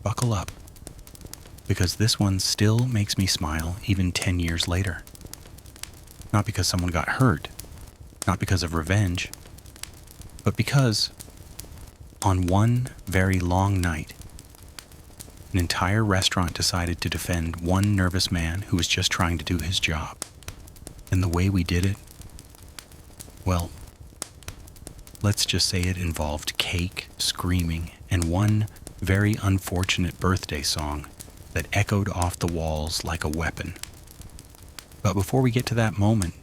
Buckle up, because this one still makes me smile even 10 years later. Not because someone got hurt, not because of revenge, but because on one very long night, an entire restaurant decided to defend one nervous man who was just trying to do his job. And the way we did it, well, let's just say it involved cake, screaming, and one very unfortunate birthday song that echoed off the walls like a weapon. But before we get to that moment,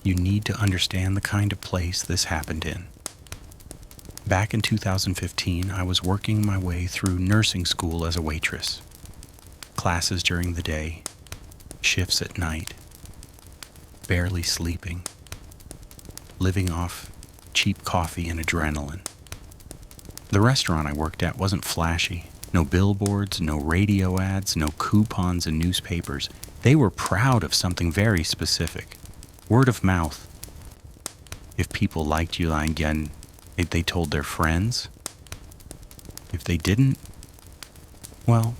you need to understand the kind of place this happened in. Back in 2015, I was working my way through nursing school as a waitress. Classes during the day, shifts at night, barely sleeping, living off cheap coffee and adrenaline. The restaurant I worked at wasn't flashy. No billboards, no radio ads, no coupons and newspapers. They were proud of something very specific. Word of mouth. If people liked you, again, they told their friends. If they didn't, well,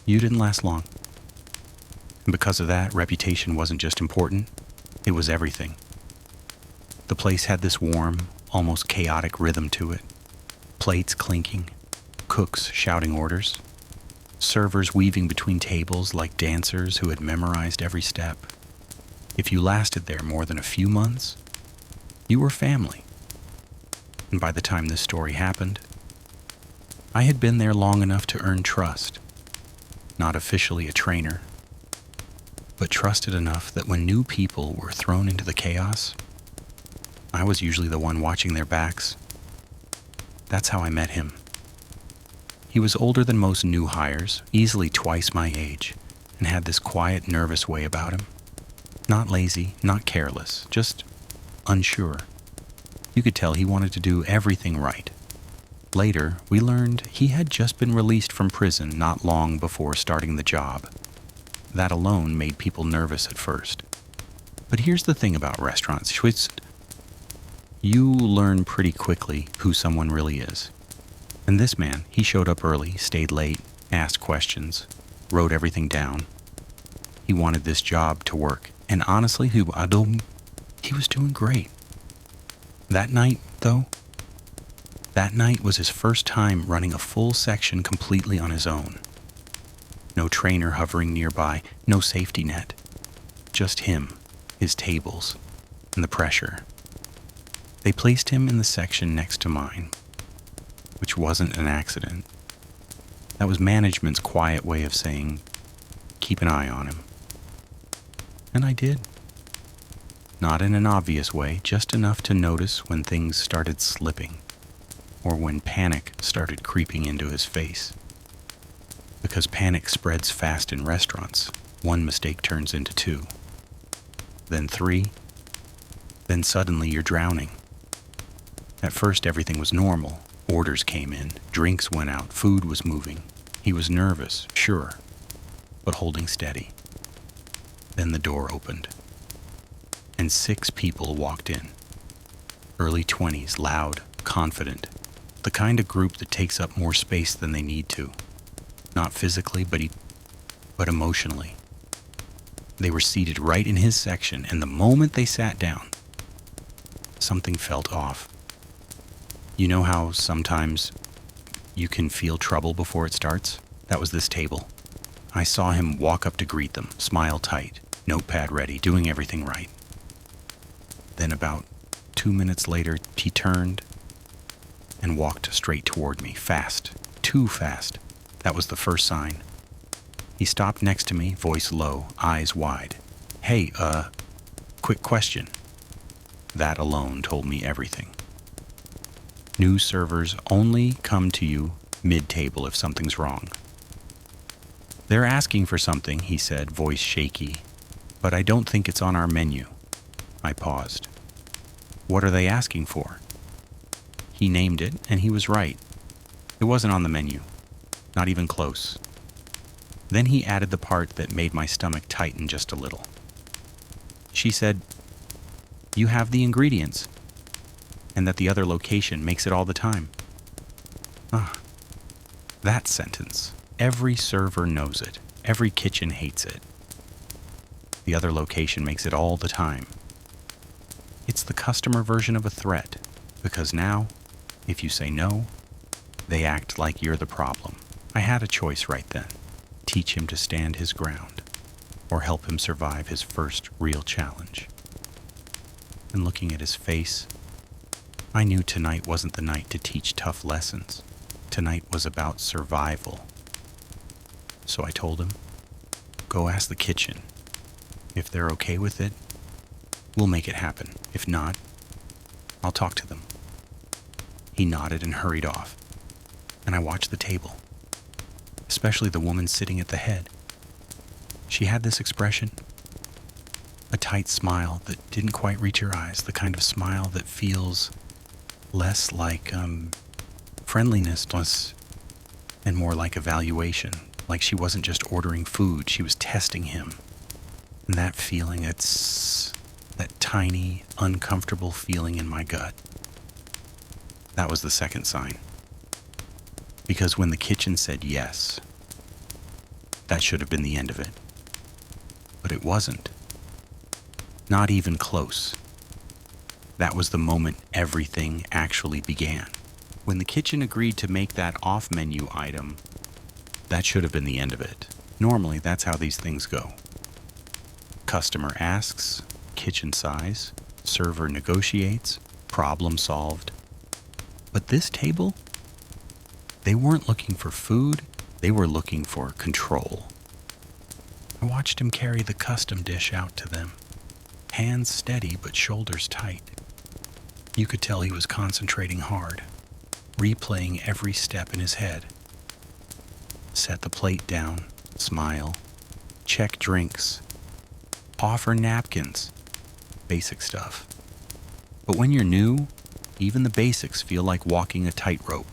you didn't last long. And because of that, reputation wasn't just important, it was everything. The place had this warm, almost chaotic rhythm to it. Plates clinking, cooks shouting orders, servers weaving between tables like dancers who had memorized every step. If you lasted there more than a few months, you were family. And by the time this story happened, I had been there long enough to earn trust. Not officially a trainer, but trusted enough that when new people were thrown into the chaos, I was usually the one watching their backs. That's how I met him. He was older than most new hires, easily twice my age, and had this quiet, nervous way about him. Not lazy, not careless, just unsure. You could tell he wanted to do everything right. Later, we learned he had just been released from prison not long before starting the job. That alone made people nervous at first. But here's the thing about restaurants. You learn pretty quickly who someone really is. And this man, he showed up early, stayed late, asked questions, wrote everything down. He wanted this job to work. And honestly, he was doing great. That night, though, that night was his first time running a full section completely on his own. No trainer hovering nearby, no safety net. Just him, his tables, and the pressure. They placed him in the section next to mine, which wasn't an accident. That was management's quiet way of saying, keep an eye on him. And I did. Not in an obvious way, just enough to notice when things started slipping, or when panic started creeping into his face. Because panic spreads fast in restaurants, one mistake turns into two, then three, then suddenly you're drowning. At first everything was normal. Orders came in, drinks went out, food was moving. He was nervous, sure, but holding steady. Then the door opened, and 6 people walked in. Early 20s, loud, confident, the kind of group that takes up more space than they need to. Not physically, but emotionally. They were seated right in his section, and the moment they sat down, something felt off. You know how sometimes you can feel trouble before it starts? That was this table. I saw him walk up to greet them, smile tight, notepad ready, doing everything right. Then about 2 minutes later, he turned and walked straight toward me, fast, too fast. That was the first sign. He stopped next to me, voice low, eyes wide. Hey, quick question. That alone told me everything. New servers only come to you mid-table if something's wrong. They're asking for something, he said, voice shaky, but I don't think it's on our menu. I paused. What are they asking for? He named it, and he was right. It wasn't on the menu. Not even close. Then he added the part that made my stomach tighten just a little. She said, you have the ingredients, and that the other location makes it all the time. That sentence. Every server knows it. Every kitchen hates it. The other location makes it all the time. It's the customer version of a threat, because now, if you say no, they act like you're the problem. I had a choice right then. Teach him to stand his ground, or help him survive his first real challenge. And looking at his face, I knew tonight wasn't the night to teach tough lessons. Tonight was about survival. So I told him, go ask the kitchen. If they're okay with it, we'll make it happen. If not, I'll talk to them. He nodded and hurried off, and I watched the table, especially the woman sitting at the head. She had this expression, a tight smile that didn't quite reach her eyes, the kind of smile that feels less like friendliness and more like evaluation, like she wasn't just ordering food, she was testing him. And that feeling, it's that tiny, uncomfortable feeling in my gut. That was the second sign. Because when the kitchen said yes, that should have been the end of it. But it wasn't. Not even close. That was the moment everything actually began. When the kitchen agreed to make that off-menu item, that should have been the end of it. Normally, that's how these things go. Customer asks, kitchen size, server negotiates, problem solved. But this table, they weren't looking for food, they were looking for control. I watched him carry the custom dish out to them, hands steady but shoulders tight. You could tell he was concentrating hard, replaying every step in his head. Set the plate down, smile, check drinks, offer napkins, basic stuff. But when you're new, even the basics feel like walking a tightrope.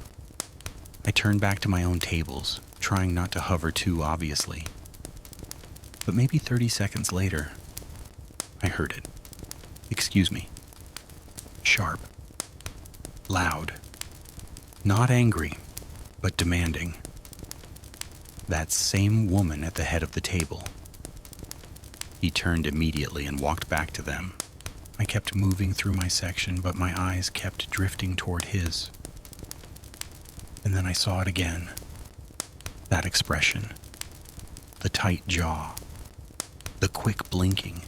I turned back to my own tables, trying not to hover too obviously. But maybe 30 seconds later, I heard it. Excuse me. Sharp. Loud. Not angry, but demanding. That same woman at the head of the table. He turned immediately and walked back to them. I kept moving through my section, but my eyes kept drifting toward his. And then I saw it again. That expression. The tight jaw. The quick blinking.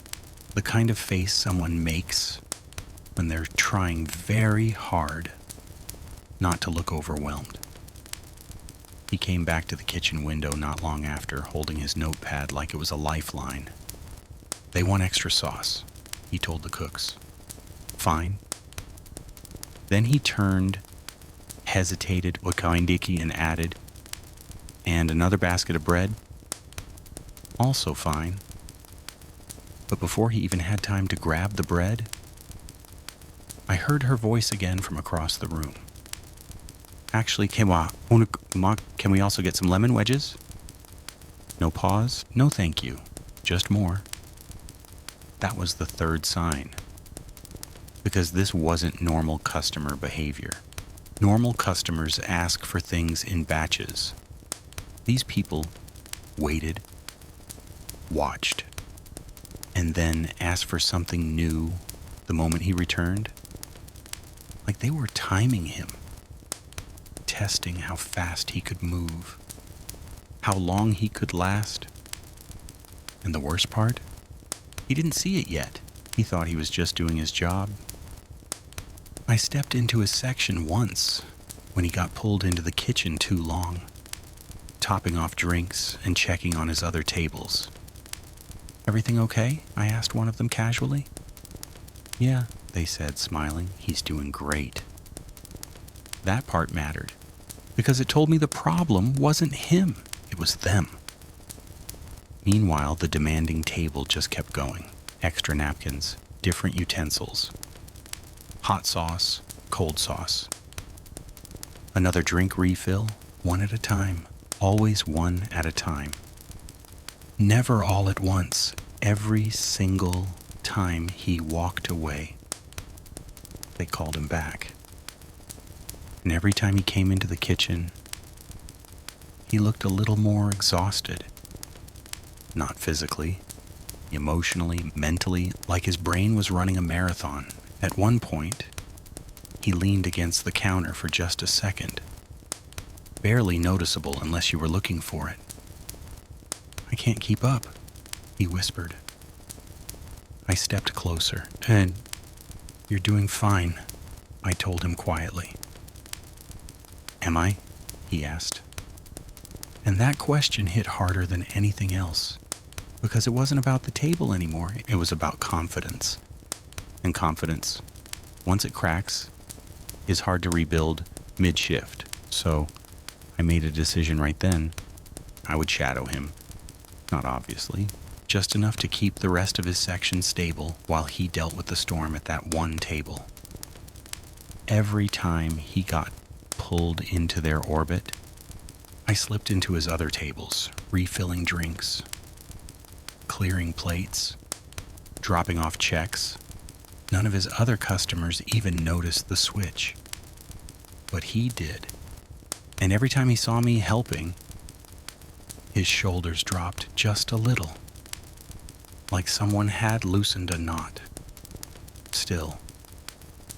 The kind of face someone makes when they're trying very hard not to look overwhelmed. He came back to the kitchen window not long after, holding his notepad like it was a lifeline. They want extra sauce, he told the cooks. Fine. Then he turned, hesitated, wakindiki, and added, and another basket of bread? Also fine. But before he even had time to grab the bread, I heard her voice again from across the room. Actually, can we also get some lemon wedges? No pause, no thank you, just more. That was the third sign. Because this wasn't normal customer behavior. Normal customers ask for things in batches. These people waited, watched, and then asked for something new the moment he returned. Like they were timing him, testing how fast he could move, how long he could last. And the worst part? He didn't see it yet. He thought he was just doing his job. I stepped into his section once when he got pulled into the kitchen too long, topping off drinks and checking on his other tables. Everything okay? I asked one of them casually. Yeah, they said, smiling. He's doing great. That part mattered, because it told me the problem wasn't him, it was them. Meanwhile, the demanding table just kept going. Extra napkins, different utensils. Hot sauce, cold sauce. Another drink refill, one at a time. Always one at a time. Never all at once. Every single time he walked away, they called him back. And every time he came into the kitchen, He looked a little more exhausted. Not physically, emotionally, mentally, like his brain was running a marathon. At one point, he leaned against the counter for just a second, barely noticeable unless you were looking for it. "I can't keep up," he whispered. I stepped closer. "And you're doing fine," I told him quietly. "Am I?" he asked. And that question hit harder than anything else, because it wasn't about the table anymore. It was about confidence. And confidence, once it cracks, is hard to rebuild mid-shift. So I made a decision right then. I would shadow him. Not obviously, just enough to keep the rest of his section stable while he dealt with the storm at that one table. Every time he got pulled into their orbit, I slipped into his other tables, refilling drinks, clearing plates, dropping off checks. None of his other customers even noticed the switch. But he did. And every time he saw me helping, his shoulders dropped just a little, like someone had loosened a knot. Still,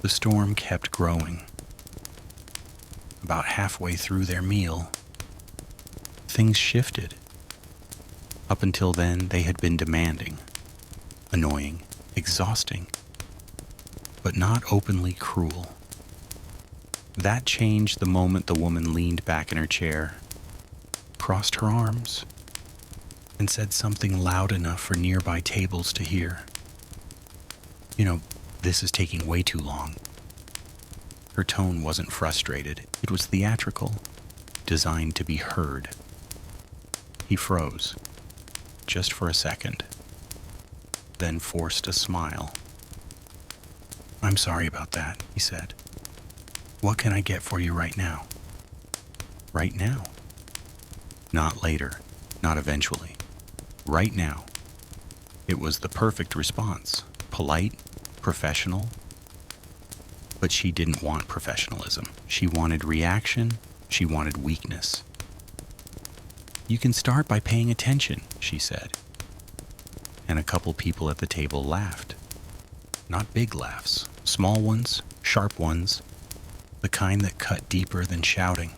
the storm kept growing. About halfway through their meal, things shifted. Up until then, they had been demanding, annoying, exhausting, but not openly cruel. That changed the moment the woman leaned back in her chair, crossed her arms, and said something loud enough for nearby tables to hear. "You know, this is taking way too long." Her tone wasn't frustrated. It was theatrical, designed to be heard. He froze, just for a second, then forced a smile. "I'm sorry about that," he said. "What can I get for you right now?" Right now. Not later, not eventually. Right now. It was the perfect response. Polite, professional. But she didn't want professionalism. She wanted reaction. She wanted weakness. "You can start by paying attention," she said. And a couple people at the table laughed. Not big laughs, small ones, sharp ones, the kind that cut deeper than shouting.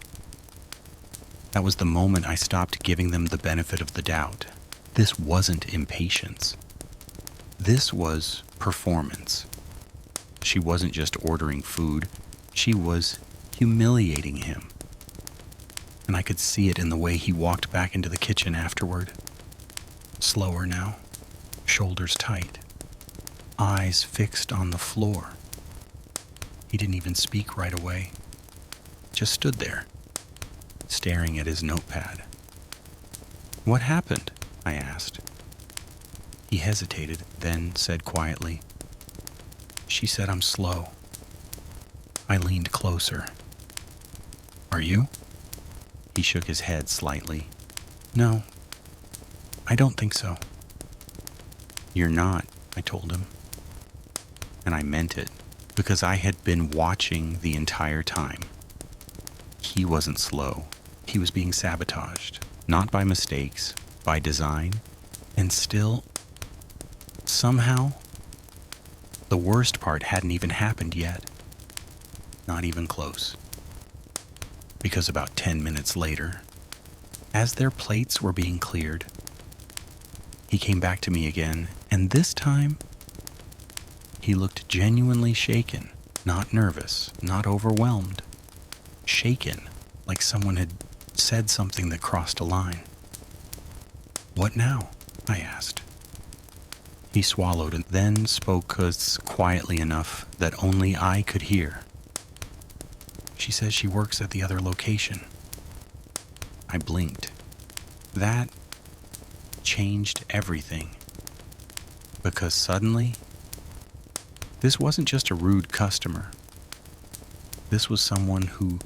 That was the moment I stopped giving them the benefit of the doubt. This wasn't impatience. This was performance. She wasn't just ordering food, she was humiliating him. And I could see it in the way he walked back into the kitchen afterward. Slower now, shoulders tight, eyes fixed on the floor. He didn't even speak right away, just stood there, staring at his notepad. "What happened?" I asked. He hesitated, then said quietly, "She said I'm slow." I leaned closer. "Are you?" He shook his head slightly. "No, I don't think so." "You're not," I told him. And I meant it, because I had been watching the entire time. He wasn't slow. He was being sabotaged, not by mistakes, by design, and still, somehow, the worst part hadn't even happened yet. Not even close. Because about 10 minutes later, as their plates were being cleared, he came back to me again, and this time, he looked genuinely shaken, not nervous, not overwhelmed. Shaken, like someone had said something that crossed a line. "What now?" I asked. He swallowed and then spoke quietly enough that only I could hear. "She says she works at the other location." I blinked. That changed everything. Because suddenly, this wasn't just a rude customer. This was someone who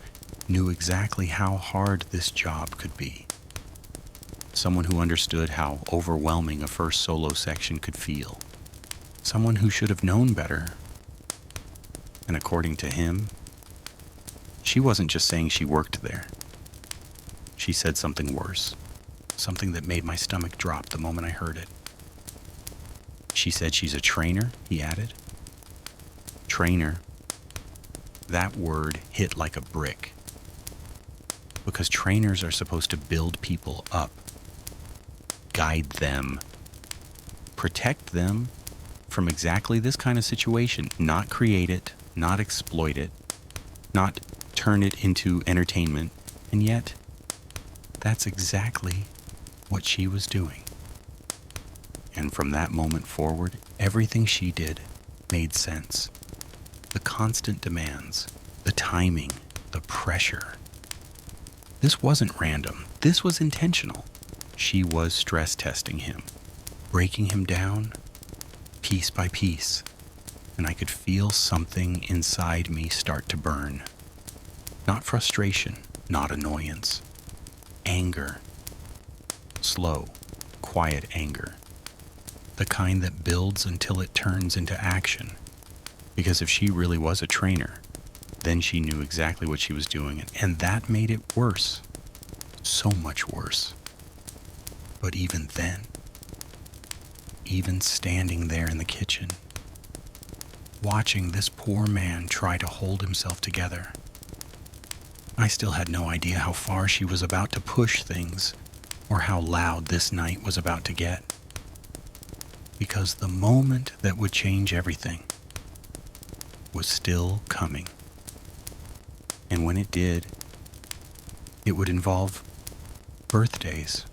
knew exactly how hard this job could be. Someone who understood how overwhelming a first solo section could feel. Someone who should have known better. And according to him, she wasn't just saying she worked there. she said something worse, something that made my stomach drop the moment I heard it. She said she's a trainer, he added. Trainer. That word hit like a brick. Because trainers are supposed to build people up, guide them, protect them from exactly this kind of situation, not create it, not exploit it, not turn it into entertainment. And yet, that's exactly what she was doing. And from that moment forward, everything she did made sense. The constant demands, the timing, the pressure. This wasn't random. This was intentional. She was stress testing him, breaking him down piece by piece, and I could feel something inside me start to burn. Not frustration, not annoyance, anger. Slow, quiet anger. The kind that builds until it turns into action. Because if she really was a trainer, then she knew exactly what she was doing, and that made it worse. So much worse. But even then, even standing there in the kitchen, watching this poor man try to hold himself together, I still had no idea how far she was about to push things or how loud this night was about to get. Because the moment that would change everything was still coming. And when it did, it would involve birthdays.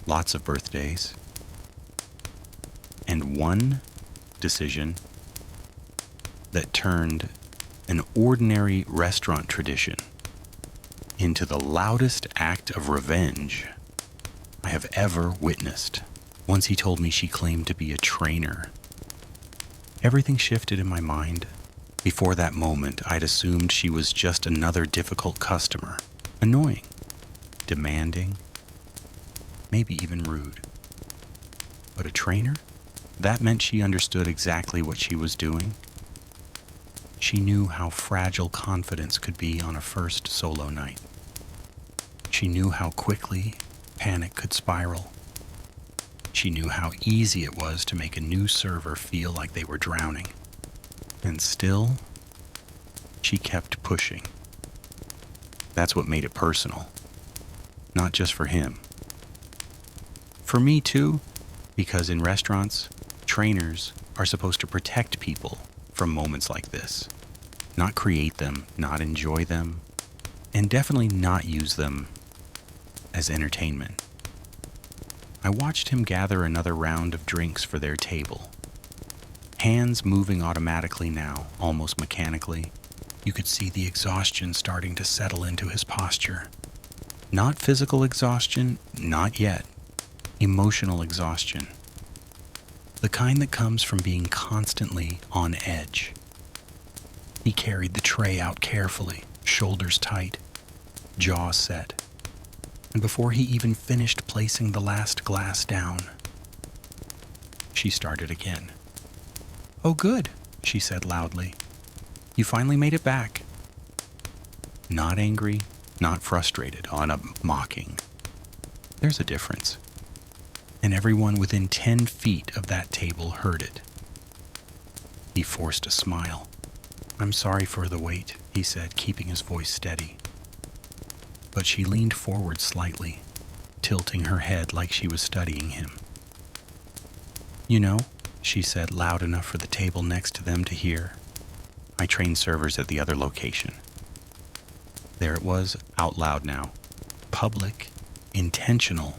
Lots of birthdays. And one decision that turned an ordinary restaurant tradition into the loudest act of revenge I have ever witnessed. Once he told me she claimed to be a trainer, everything shifted in my mind. Before that moment, I'd assumed she was just another difficult customer, annoying, demanding, maybe even rude. But a trainer? That meant she understood exactly what she was doing. She knew how fragile confidence could be on a first solo night. She knew how quickly panic could spiral. She knew how easy it was to make a new server feel like they were drowning. And still, she kept pushing. That's what made it personal. Not just for him. For me too, because in restaurants, trainers are supposed to protect people from moments like this. Not create them, not enjoy them, and definitely not use them as entertainment. I watched him gather another round of drinks for their table. Hands moving automatically now, almost mechanically. You could see the exhaustion starting to settle into his posture. Not physical exhaustion, not yet. Emotional exhaustion. The kind that comes from being constantly on edge. He carried the tray out carefully, shoulders tight, jaw set. And before he even finished placing the last glass down, she started again. "Oh, good," she said loudly. "You finally made it back." Not angry, not frustrated, mocking. There's a difference. And everyone within 10 feet of that table heard it. He forced a smile. "I'm sorry for the wait," he said, keeping his voice steady. But she leaned forward slightly, tilting her head like she was studying him. "You know," she said loud enough for the table next to them to hear, "I train servers at the other location." There it was, out loud now. Public, intentional.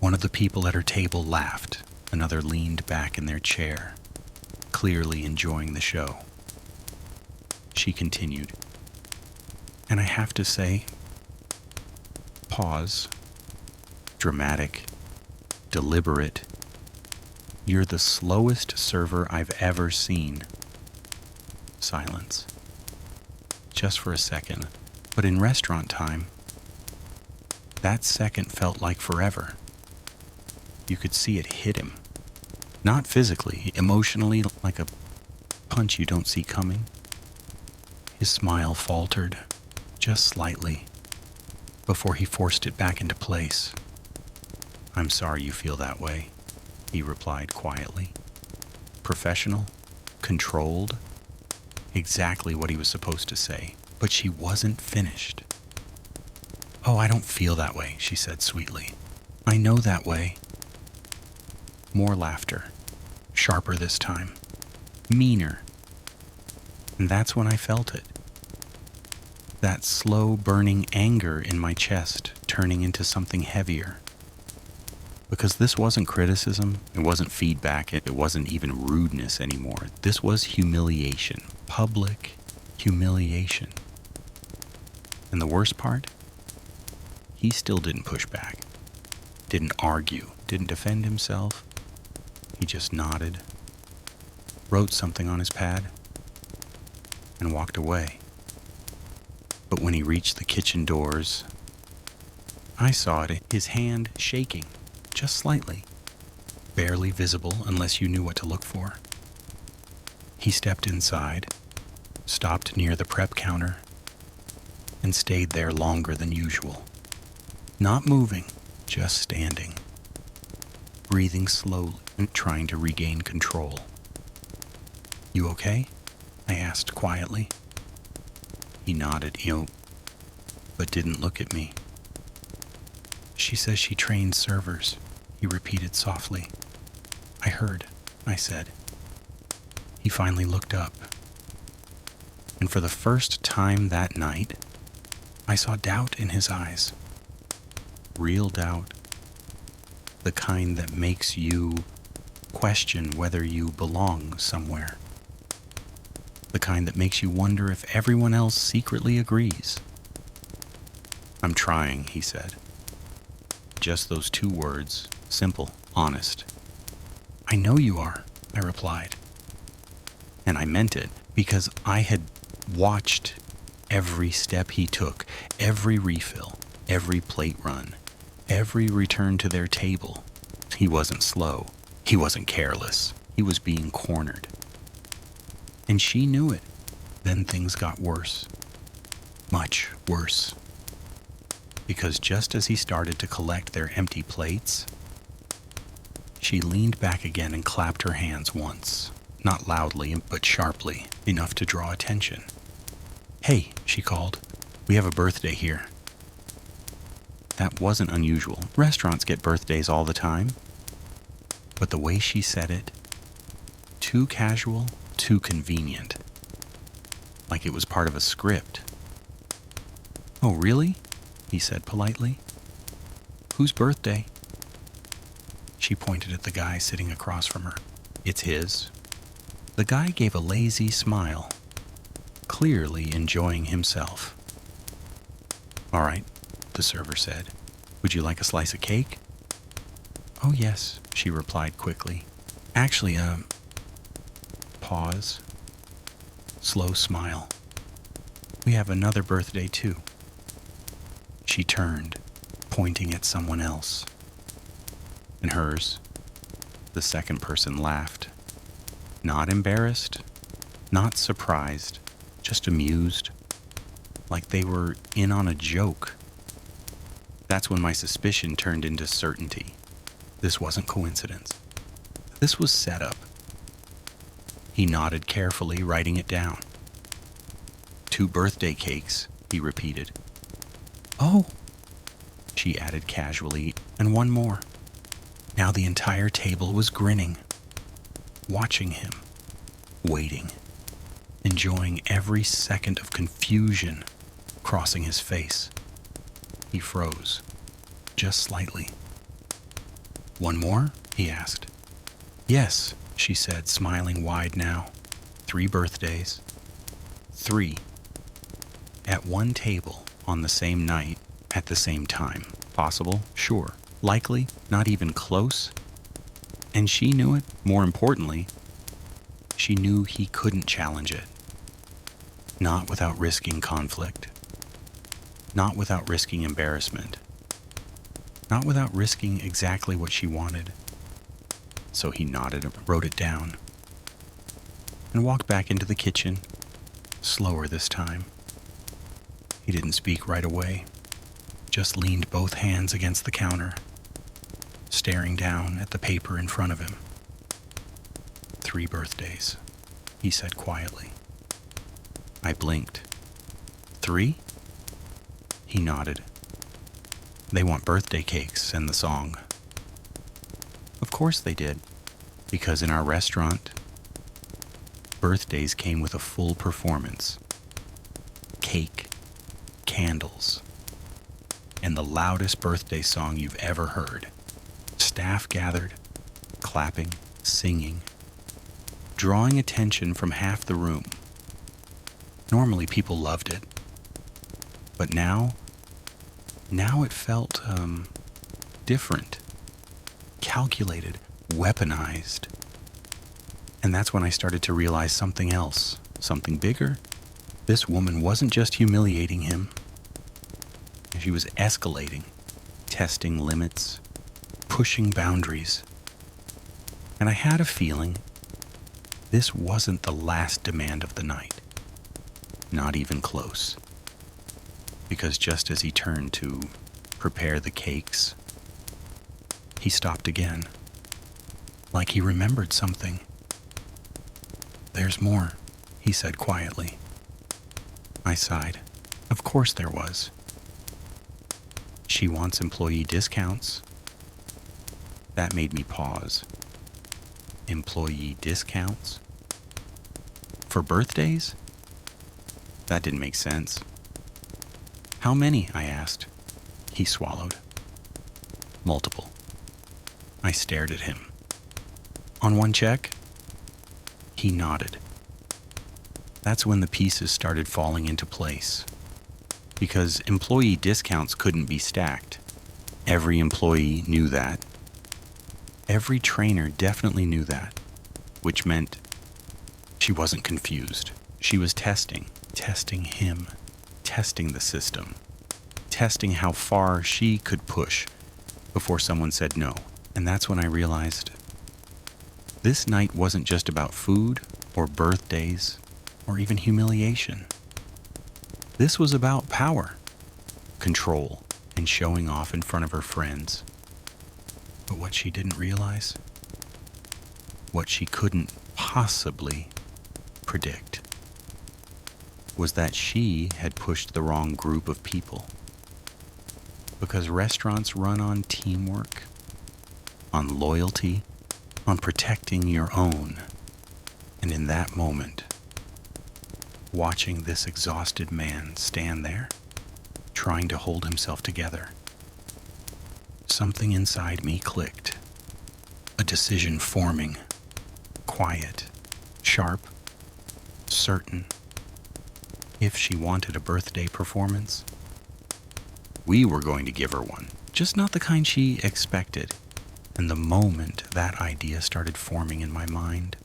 One of the people at her table laughed. Another leaned back in their chair, clearly enjoying the show. She continued, "And I have to say," pause, dramatic, deliberate, "you're the slowest server I've ever seen." Silence. Just for a second, but in restaurant time, that second felt like forever. You could see it hit him. Not physically, emotionally, like a punch you don't see coming. His smile faltered, just slightly. before he forced it back into place. "I'm sorry you feel that way," he replied quietly. Professional, controlled, exactly what he was supposed to say, but she wasn't finished. "Oh, I don't feel that way," she said sweetly. "I know that way." More laughter, sharper this time, meaner. And that's when I felt it. That slow burning anger in my chest turning into something heavier. Because this wasn't criticism, it wasn't feedback, it wasn't even rudeness anymore. This was humiliation, public humiliation. And the worst part? He still didn't push back, didn't argue, didn't defend himself. He just nodded, wrote something on his pad, and walked away. But when he reached the kitchen doors, I saw it, his hand shaking, just slightly, barely visible unless you knew what to look for. He stepped inside, stopped near the prep counter, and stayed there longer than usual. Not moving, just standing, breathing slowly and trying to regain control. "You okay?" I asked quietly. He nodded, but didn't look at me. "She says she trains servers," he repeated softly. "I heard," I said. He finally looked up. And for the first time that night, I saw doubt in his eyes. Real doubt. The kind that makes you question whether you belong somewhere. The kind that makes you wonder if everyone else secretly agrees. "I'm trying," he said. Just those two words, simple, honest. "I know you are," I replied. And I meant it because I had watched every step he took, every refill, every plate run, every return to their table. He wasn't slow. He wasn't careless. He was being cornered. And she knew it. Then things got worse. Much worse. Because just as he started to collect their empty plates, she leaned back again and clapped her hands once. Not loudly, but sharply, enough to draw attention. "Hey," she called, "we have a birthday here." That wasn't unusual. Restaurants get birthdays all the time. But the way she said it, too casual, too convenient. Like it was part of a script. "Oh, really?" he said politely. "Whose birthday?" She pointed at the guy sitting across from her. "It's his." The guy gave a lazy smile, clearly enjoying himself. "All right," the server said. "Would you like a slice of cake?" "Oh, yes," she replied quickly. "Actually, pause. Slow smile. We have another birthday, too." She turned, pointing at someone else. And hers, the second person laughed. Not embarrassed, not surprised, just amused, like they were in on a joke. That's when my suspicion turned into certainty. This wasn't coincidence. This was set up. He nodded carefully, writing it down. "2 birthday cakes," he repeated. "Oh," she added casually, "and one more." Now the entire table was grinning, watching him, waiting, enjoying every second of confusion crossing his face. He froze, just slightly. "One more?" he asked. "Yes," she said, smiling wide now. 3 birthdays. 3. At one table, on the same night, at the same time. Possible? Sure. Likely? Not even close? And she knew it. More importantly, she knew he couldn't challenge it. Not without risking conflict. Not without risking embarrassment. Not without risking exactly what she wanted. So he nodded and wrote it down, and walked back into the kitchen, slower this time. He didn't speak right away, just leaned both hands against the counter, staring down at the paper in front of him. 3 birthdays, he said quietly. I blinked. 3? He nodded. They want birthday cakes and the song. Of course they did, because in our restaurant, birthdays came with a full performance. Cake, candles, and the loudest birthday song you've ever heard. Staff gathered, clapping, singing, drawing attention from half the room. Normally people loved it, but now it felt different, calculated, weaponized. And that's when I started to realize something else, something bigger. This woman wasn't just humiliating him. She was escalating, testing limits, pushing boundaries. And I had a feeling this wasn't the last demand of the night. Not even close. Because just as he turned to prepare the cakes, he stopped again, like he remembered something. There's more, he said quietly. I sighed. Of course there was. She wants employee discounts. That made me pause. Employee discounts? For birthdays? That didn't make sense. How many? I asked. He swallowed. Multiple. I stared at him. On one check? He nodded. That's when the pieces started falling into place. Because employee discounts couldn't be stacked. Every employee knew that. Every trainer definitely knew that, which meant she wasn't confused. She was testing him, testing the system, testing how far she could push before someone said no. And that's when I realized this night wasn't just about food or birthdays or even humiliation. This was about power, control, and showing off in front of her friends. But what she didn't realize, what she couldn't possibly predict, was that she had pushed the wrong group of people. Because restaurants run on teamwork, on loyalty, on protecting your own. And in that moment, watching this exhausted man stand there, trying to hold himself together, something inside me clicked. A decision forming, quiet, sharp, certain. If she wanted a birthday performance, we were going to give her one, just not the kind she expected. And the moment that idea started forming in my mind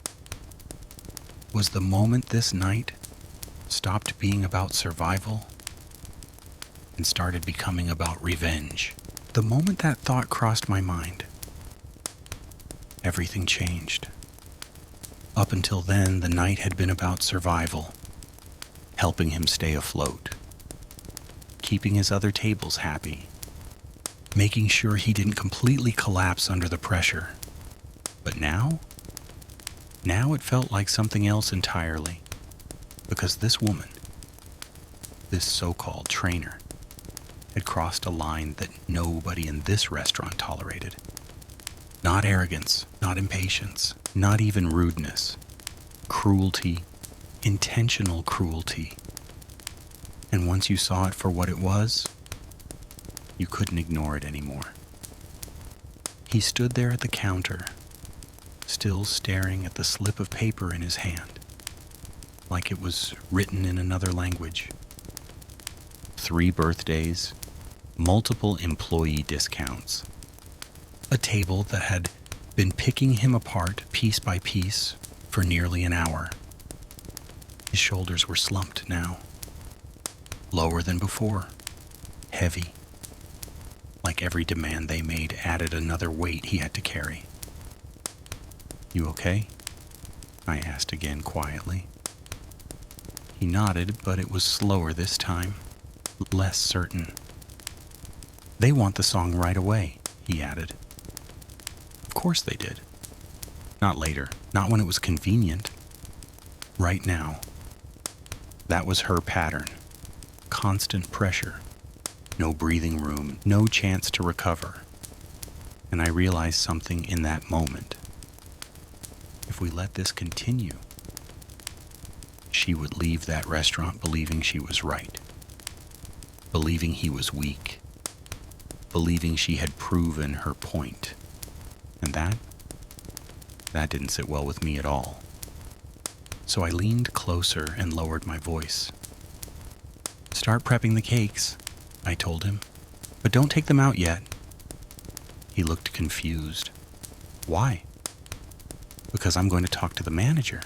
was the moment this night stopped being about survival and started becoming about revenge. The moment that thought crossed my mind, everything changed. Up until then, the night had been about survival, helping him stay afloat, keeping his other tables happy, making sure he didn't completely collapse under the pressure. But now it felt like something else entirely, because this woman, this so-called trainer, had crossed a line that nobody in this restaurant tolerated. Not arrogance, not impatience, not even rudeness. Cruelty, intentional cruelty. And once you saw it for what it was, you couldn't ignore it anymore. He stood there at the counter, still staring at the slip of paper in his hand, like it was written in another language. 3 birthdays, multiple employee discounts. A table that had been picking him apart piece by piece for nearly an hour. His shoulders were slumped now, lower than before, heavy, like every demand they made added another weight he had to carry. You okay? I asked again quietly. He nodded, but it was slower this time, less certain. They want the song right away, he added. Of course they did. Not later, not when it was convenient. Right now. That was her pattern. Constant pressure. No breathing room, no chance to recover. And I realized something in that moment. If we let this continue, she would leave that restaurant believing she was right, believing he was weak, believing she had proven her point. And that didn't sit well with me at all. So I leaned closer and lowered my voice. Start prepping the cakes, I told him, but don't take them out yet. He looked confused. Why? Because I'm going to talk to the manager.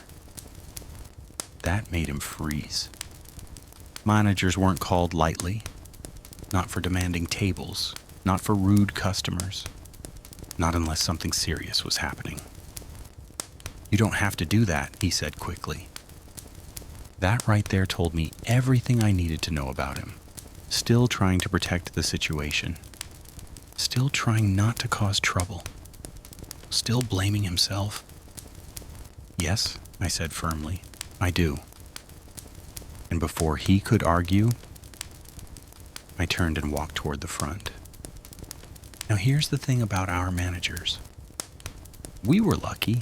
That made him freeze. Managers weren't called lightly, not for demanding tables, not for rude customers, not unless something serious was happening. You don't have to do that, he said quickly. That right there told me everything I needed to know about him. Still trying to protect the situation. Still trying not to cause trouble. Still blaming himself. Yes, I said firmly, I do. And before he could argue, I turned and walked toward the front. Now here's the thing about our managers. We were lucky.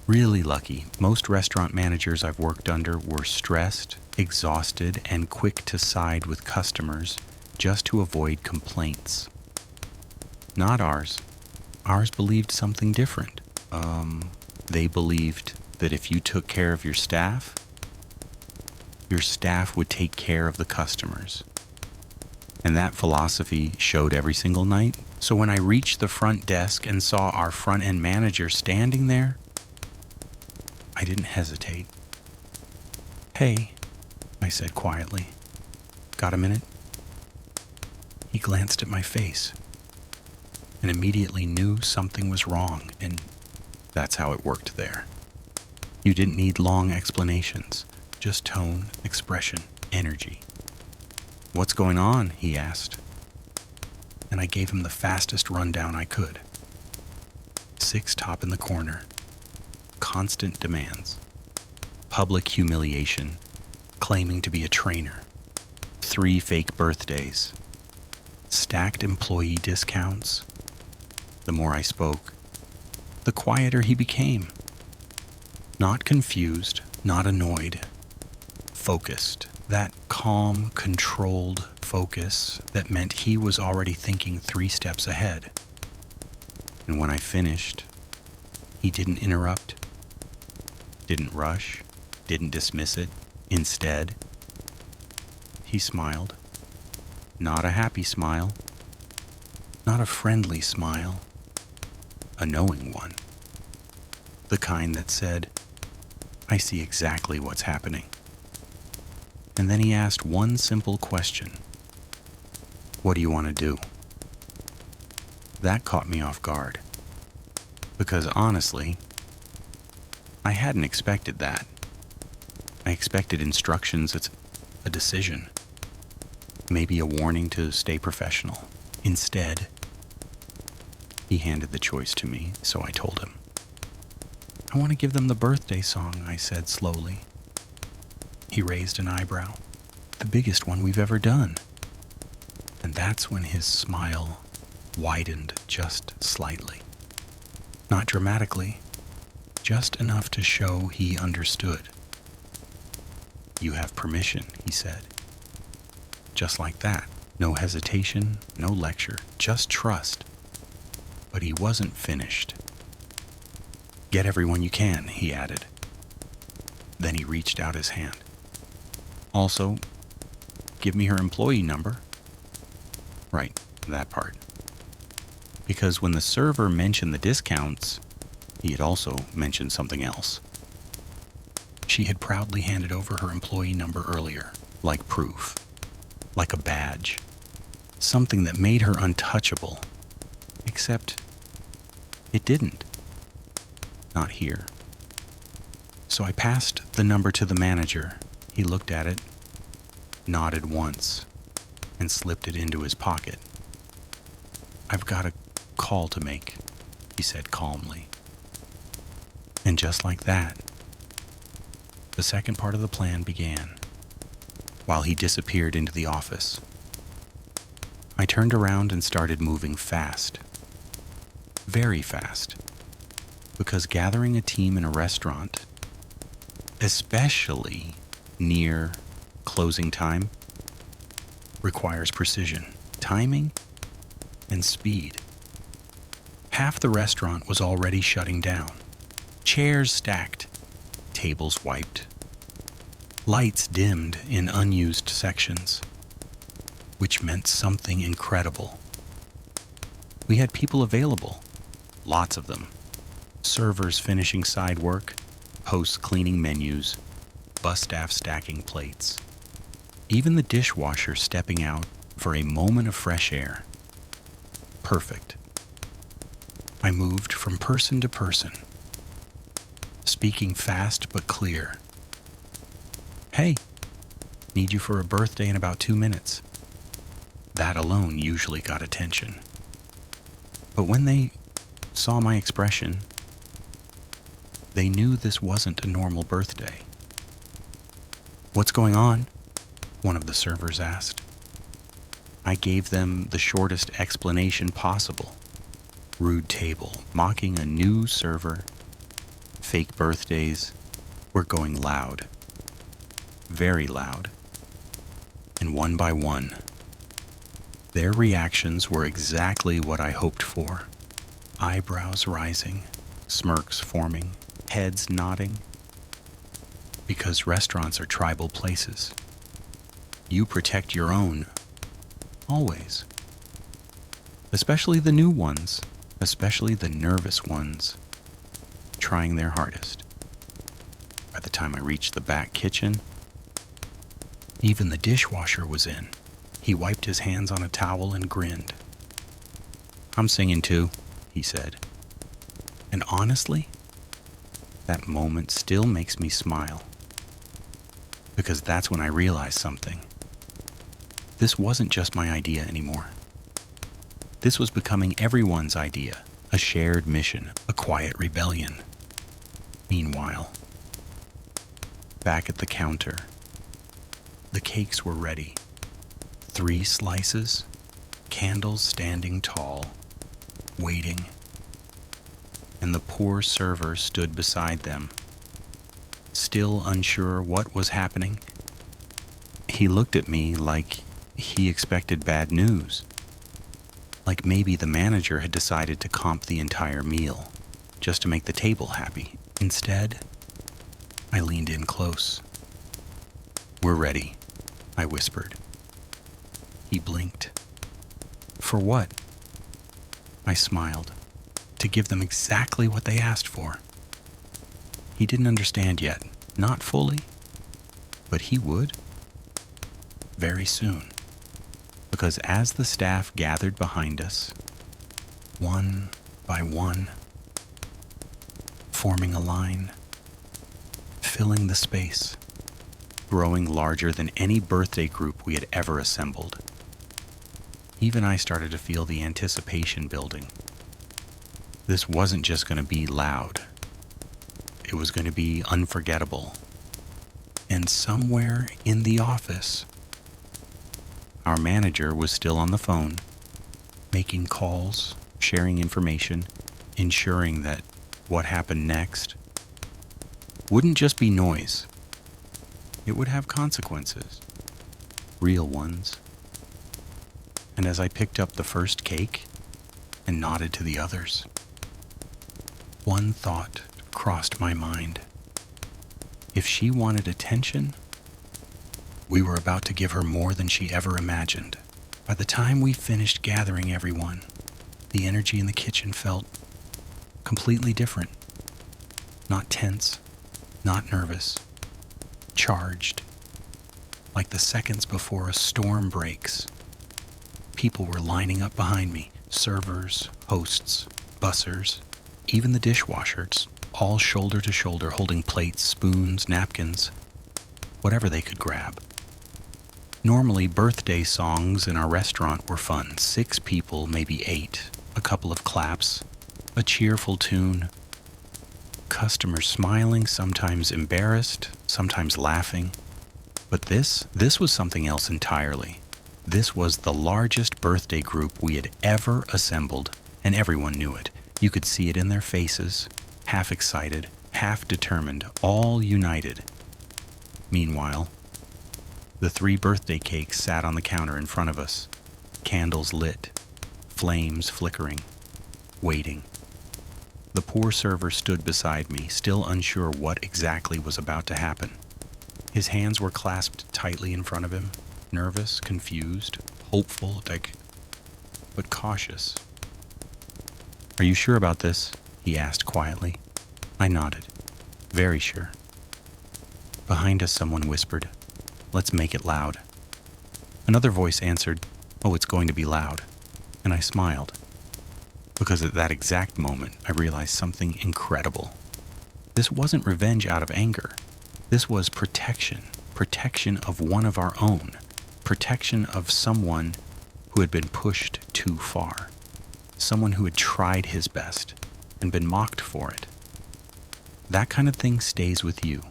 Really lucky. Most restaurant managers I've worked under were stressed, exhausted, and quick to side with customers just to avoid complaints. Not ours. Ours believed something different. They believed that if you took care of your staff would take care of the customers. And that philosophy showed every single night. So when I reached the front desk and saw our front-end manager standing there, I didn't hesitate. Hey, I said quietly. Got a minute? He glanced at my face and immediately knew something was wrong, and that's how it worked there. You didn't need long explanations, just tone, expression, energy. What's going on? He asked. And I gave him the fastest rundown I could. 6 top in the corner. Constant demands. Public humiliation. Claiming to be a trainer. 3 fake birthdays. Stacked employee discounts. The more I spoke, the quieter he became. Not confused, not annoyed. Focused. That calm, controlled focus that meant he was already thinking 3 steps ahead. And when I finished, he didn't interrupt, didn't rush, didn't dismiss it. Instead, he smiled. Not a happy smile, not a friendly smile, a knowing one. The kind that said, I see exactly what's happening. And then he asked one simple question. What do you want to do? That caught me off guard. Because honestly, I hadn't expected that. I expected instructions, it's a decision. Maybe a warning to stay professional. Instead, he handed the choice to me, so I told him. I want to give them the birthday song, I said slowly. He raised an eyebrow. The biggest one we've ever done. And that's when his smile widened just slightly. Not dramatically, just enough to show he understood. You have permission, he said. Just like that. No hesitation, no lecture, just trust. But he wasn't finished. Get everyone you can, he added. Then he reached out his hand. Also, give me her employee number. Right, that part. Because when the server mentioned the discounts, he had also mentioned something else. She had proudly handed over her employee number earlier, like proof, like a badge, something that made her untouchable. Except it didn't. Not here. So I passed the number to the manager. He looked at it, nodded once, and slipped it into his pocket. "I've got a call to make," he said calmly. And just like that, the second part of the plan began, while he disappeared into the office. I turned around and started moving fast. Very fast. Because gathering a team in a restaurant, especially near closing time, requires precision, timing, and speed. Half the restaurant was already shutting down. Chairs stacked, tables wiped, lights dimmed in unused sections, which meant something incredible. We had people available, lots of them. Servers finishing side work, hosts cleaning menus, bus staff stacking plates. Even the dishwasher stepping out for a moment of fresh air. Perfect. I moved from person to person, speaking fast but clear. "Hey, need you for a birthday in about 2 minutes." That alone usually got attention. But when they saw my expression, they knew this wasn't a normal birthday. "What's going on?" one of the servers asked. I gave them the shortest explanation possible. Rude table, mocking a new server, fake birthdays. We're going loud. Very loud. And one by one, their reactions were exactly what I hoped for. Eyebrows rising, smirks forming, heads nodding. Because restaurants are tribal places. You protect your own, always. Especially the new ones, especially the nervous ones, trying their hardest. By the time I reached the back kitchen, even the dishwasher was in. He wiped his hands on a towel and grinned. "I'm singing too," he said. And honestly, that moment still makes me smile. Because that's when I realized something. This wasn't just my idea anymore. This was becoming everyone's idea, a shared mission, a quiet rebellion. Meanwhile, back at the counter, the cakes were ready. 3 slices, candles standing tall, waiting, and the poor server stood beside them, still unsure what was happening. He looked at me like he expected bad news, like maybe the manager had decided to comp the entire meal just to make the table happy. Instead, I leaned in close. "We're ready," I whispered. He blinked. "For what?" I smiled, to give them exactly what they asked for. He didn't understand yet, not fully, but he would. Very soon. Because as the staff gathered behind us, one by one, forming a line, filling the space, growing larger than any birthday group we had ever assembled. Even I started to feel the anticipation building. This wasn't just going to be loud. It was going to be unforgettable. And somewhere in the office, our manager was still on the phone, making calls, sharing information, ensuring that what happened next wouldn't just be noise. It would have consequences, real ones. And as I picked up the first cake and nodded to the others, one thought crossed my mind. If she wanted attention, we were about to give her more than she ever imagined. By the time we finished gathering everyone, the energy in the kitchen felt completely different. Not tense, not nervous, charged, like the seconds before a storm breaks. People were lining up behind me, servers, hosts, bussers, even the dishwashers, all shoulder to shoulder holding plates, spoons, napkins, whatever they could grab. Normally, birthday songs in our restaurant were fun. 6 people, maybe 8, a couple of claps, a cheerful tune, customers smiling, sometimes embarrassed, sometimes laughing. But this was something else entirely. This was the largest birthday group we had ever assembled, and everyone knew it. You could see it in their faces, half excited, half determined, all united. Meanwhile, the 3 birthday cakes sat on the counter in front of us, candles lit, flames flickering, waiting. The poor server stood beside me, still unsure what exactly was about to happen. His hands were clasped tightly in front of him, nervous, confused, hopeful, but cautious. "Are you sure about this?" he asked quietly. I nodded, very sure. Behind us, someone whispered, "Let's make it loud." Another voice answered, "Oh, it's going to be loud." And I smiled, because at that exact moment, I realized something incredible. This wasn't revenge out of anger. This was protection of one of our own, protection of someone who had been pushed too far, someone who had tried his best and been mocked for it. That kind of thing stays with you,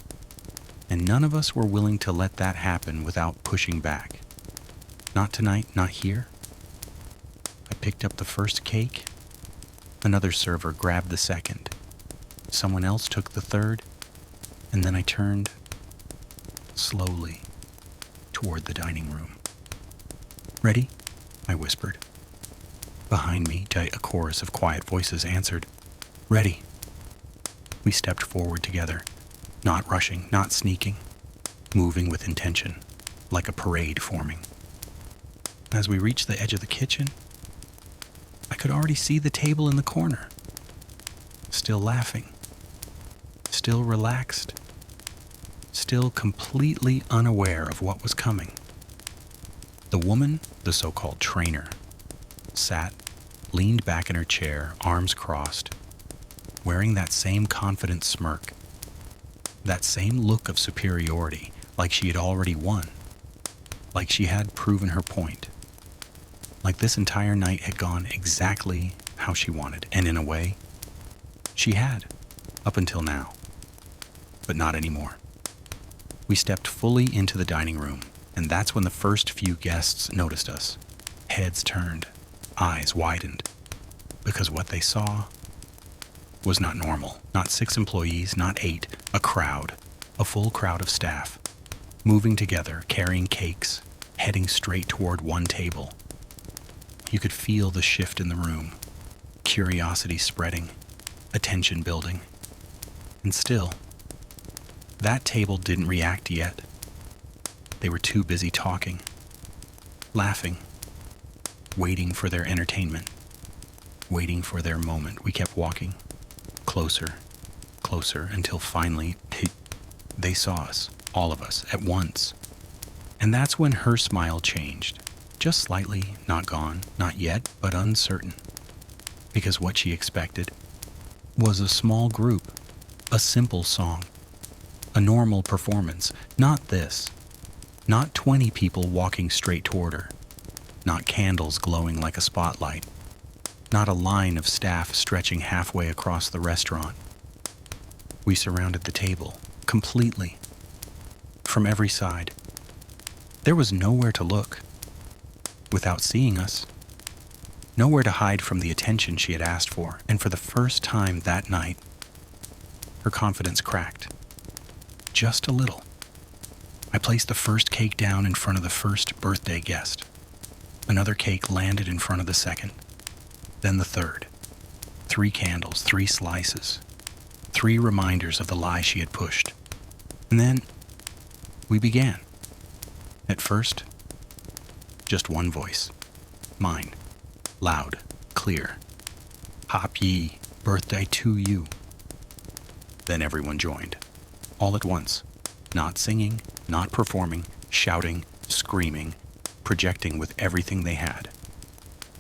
and none of us were willing to let that happen without pushing back. Not tonight, not here. I picked up the first cake. Another server grabbed the second. Someone else took the third, and then I turned slowly toward the dining room. "Ready?" I whispered. Behind me, a chorus of quiet voices answered, "Ready." We stepped forward together, not rushing, not sneaking, moving with intention, like a parade forming. As we reached the edge of the kitchen, I could already see the table in the corner, still laughing, still relaxed, still completely unaware of what was coming. The woman, the so-called trainer, sat, leaned back in her chair, arms crossed, wearing that same confident smirk, that same look of superiority, like she had already won, like she had proven her point, like this entire night had gone exactly how she wanted, and in a way, she had, up until now, but not anymore. We stepped fully into the dining room, and that's when the first few guests noticed us. Heads turned, eyes widened, because what they saw was not normal. Not 6 employees, not 8, a crowd, a full crowd of staff, moving together, carrying cakes, heading straight toward one table. You could feel the shift in the room, curiosity spreading, attention building. And still, that table didn't react yet. They were too busy talking, laughing, waiting for their entertainment, waiting for their moment. We kept walking, closer, closer, until finally they saw us, all of us, at once. And that's when her smile changed, just slightly, not gone, not yet, but uncertain. Because what she expected was a small group, a simple song, a normal performance, not this. Not 20 people walking straight toward her, not candles glowing like a spotlight, not a line of staff stretching halfway across the restaurant. We surrounded the table, completely, from every side. There was nowhere to look without seeing us, nowhere to hide from the attention she had asked for, and for the first time that night, her confidence cracked. Just a little. I placed the first cake down in front of the first birthday guest. Another cake landed in front of the second, then the third. 3 candles, 3 slices, 3 reminders of the lie she had pushed. And then we began. At first, just one voice, mine, loud, clear. "Happy birthday to you." Then everyone joined, all at once, not singing, not performing, shouting, screaming, projecting with everything they had.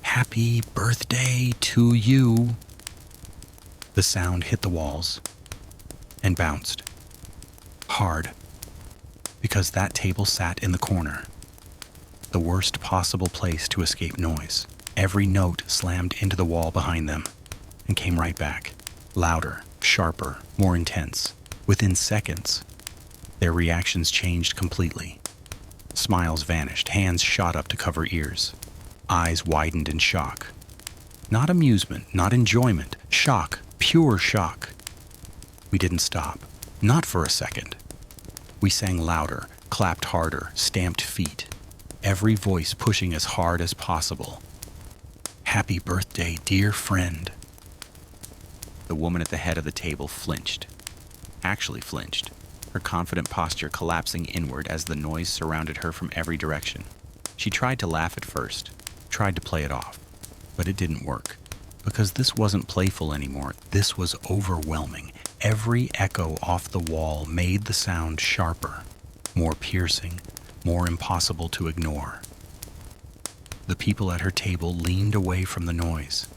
"Happy birthday to you." The sound hit the walls and bounced hard, because that table sat in the corner, the worst possible place to escape noise. Every note slammed into the wall behind them and came right back, louder, sharper, more intense. Within seconds, their reactions changed completely. Smiles vanished, hands shot up to cover ears. Eyes widened in shock. Not amusement, not enjoyment, shock, pure shock. We didn't stop, not for a second. We sang louder, clapped harder, stamped feet, every voice pushing as hard as possible. Happy birthday, dear friend. The woman at the head of the table flinched. Actually flinched, her confident posture collapsing inward as the noise surrounded her from every direction. She tried to laugh at first, tried to play it off, but it didn't work. Because this wasn't playful anymore, this was overwhelming. Every echo off the wall made the sound sharper, more piercing, more impossible to ignore. The people at her table leaned away from the noise,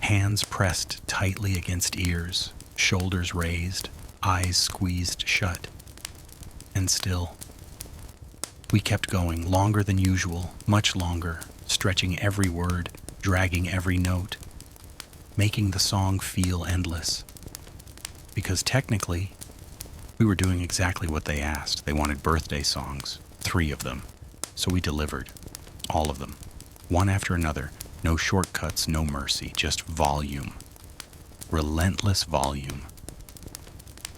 hands pressed tightly against ears, shoulders raised, eyes squeezed shut. And still, we kept going, longer than usual, much longer, stretching every word, dragging every note, making the song feel endless. Because technically, we were doing exactly what they asked. They wanted birthday songs, 3 of them. So we delivered, all of them, one after another. No shortcuts, no mercy, just volume. Relentless volume.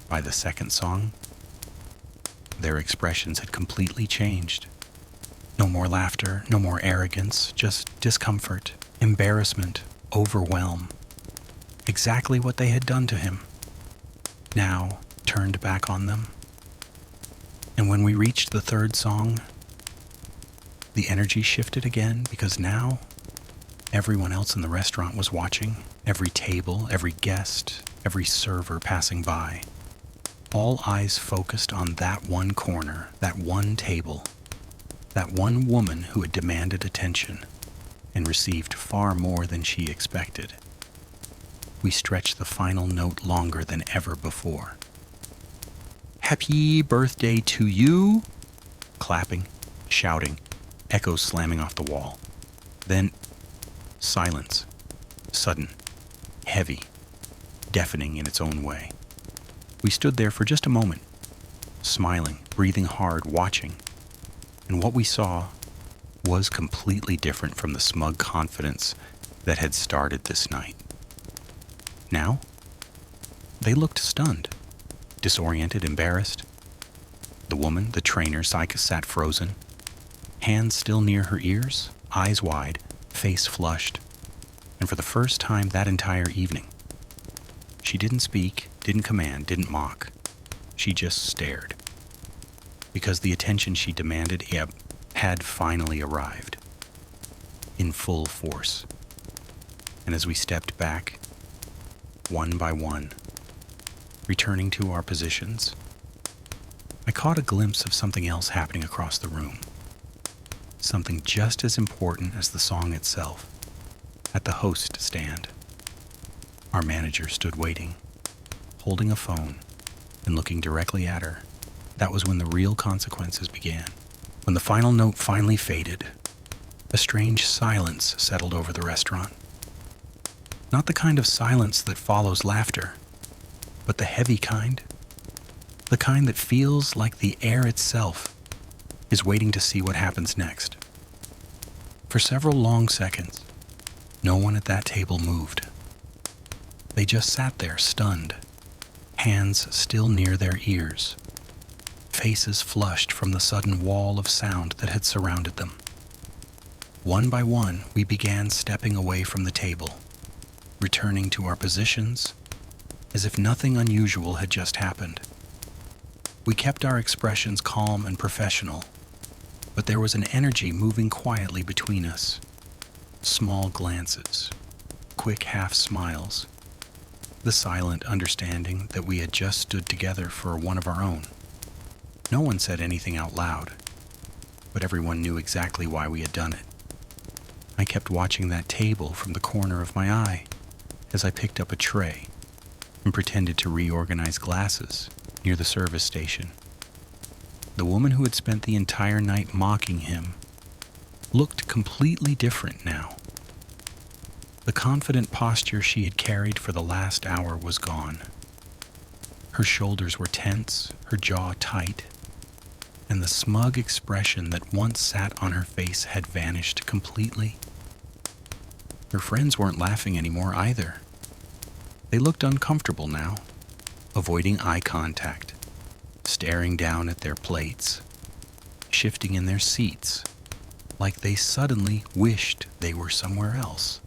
By the second song, their expressions had completely changed. No more laughter, no more arrogance, just discomfort, embarrassment, overwhelm. Exactly what they had done to him, now turned back on them. And when we reached the third song, the energy shifted again, because now everyone else in the restaurant was watching. Every table, every guest, every server passing by. All eyes focused on that one corner, that one table, that one woman who had demanded attention and received far more than she expected. We stretched the final note longer than ever before. Happy birthday to you! Clapping, shouting, echoes slamming off the wall. Then, silence. Sudden, heavy, deafening in its own way. We stood there for just a moment, smiling, breathing hard, watching. And what we saw was completely different from the smug confidence that had started this night. Now, they looked stunned, disoriented, embarrassed. The woman, the trainer, Psyche, sat frozen, hands still near her ears, eyes wide, face flushed. And for the first time that entire evening, she didn't speak, didn't command, didn't mock. She just stared. Because the attention she demanded had finally arrived, in full force. And as we stepped back, one by one, returning to our positions, I caught a glimpse of something else happening across the room. Something just as important as the song itself. At the host stand, our manager stood waiting, holding a phone and looking directly at her. That was when the real consequences began. When the final note finally faded, a strange silence settled over the restaurant. Not the kind of silence that follows laughter, but the heavy kind. The kind that feels like the air itself is waiting to see what happens next. For several long seconds, no one at that table moved. They just sat there, stunned, hands still near their ears, faces flushed from the sudden wall of sound that had surrounded them. One by one, we began stepping away from the table, returning to our positions as if nothing unusual had just happened. We kept our expressions calm and professional, but there was an energy moving quietly between us. Small glances, quick half smiles, the silent understanding that we had just stood together for one of our own. No one said anything out loud, but everyone knew exactly why we had done it. I kept watching that table from the corner of my eye as I picked up a tray and pretended to reorganize glasses near the service station. The woman who had spent the entire night mocking him looked completely different now. The confident posture she had carried for the last hour was gone. Her shoulders were tense, her jaw tight, and the smug expression that once sat on her face had vanished completely. Her friends weren't laughing anymore either. They looked uncomfortable now, avoiding eye contact, staring down at their plates, shifting in their seats, like they suddenly wished they were somewhere else.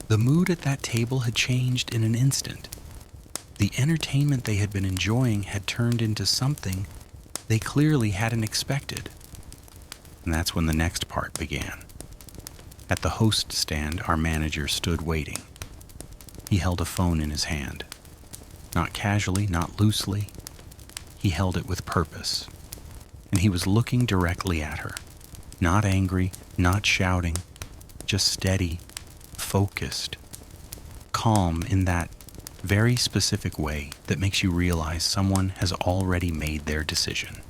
The mood at that table had changed in an instant. The entertainment they had been enjoying had turned into something they clearly hadn't expected. And that's when the next part began. At the host stand, our manager stood waiting. He held a phone in his hand. Not casually, not loosely. He held it with purpose. And he was looking directly at her. Not angry, not shouting, just steady, focused, calm in that very specific way that makes you realize someone has already made their decision.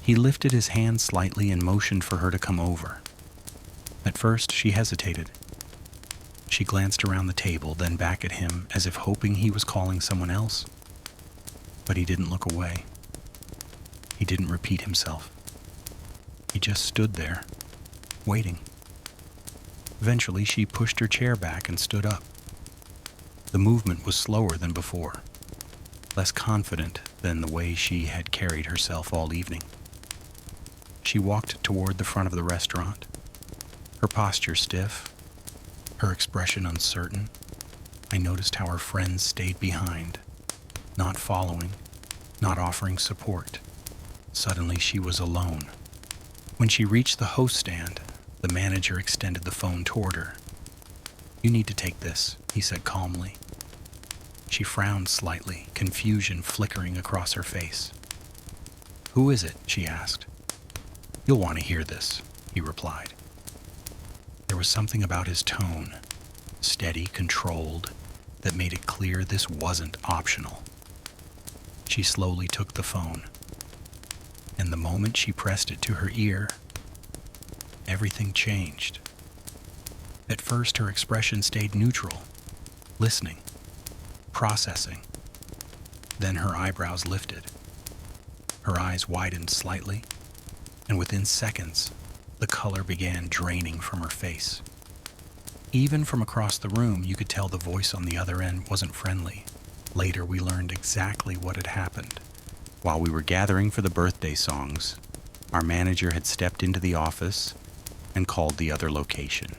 He lifted his hand slightly and motioned for her to come over. At first, she hesitated. She glanced around the table, then back at him as if hoping he was calling someone else. But he didn't look away. He didn't repeat himself. He just stood there, waiting. Eventually, she pushed her chair back and stood up. The movement was slower than before, less confident than the way she had carried herself all evening. She walked toward the front of the restaurant, her posture stiff, her expression uncertain. I noticed how her friends stayed behind, not following, not offering support. Suddenly, she was alone. When she reached the host stand, the manager extended the phone toward her. "You need to take this," he said calmly. She frowned slightly, confusion flickering across her face. "Who is it?" she asked. "You'll want to hear this," he replied. There was something about his tone, steady, controlled, that made it clear this wasn't optional. She slowly took the phone, and the moment she pressed it to her ear, everything changed. At first, her expression stayed neutral, listening, processing. Then her eyebrows lifted. Her eyes widened slightly, and within seconds, the color began draining from her face. Even from across the room, you could tell the voice on the other end wasn't friendly. Later, we learned exactly what had happened. While we were gathering for the birthday songs, our manager had stepped into the office and called the other location,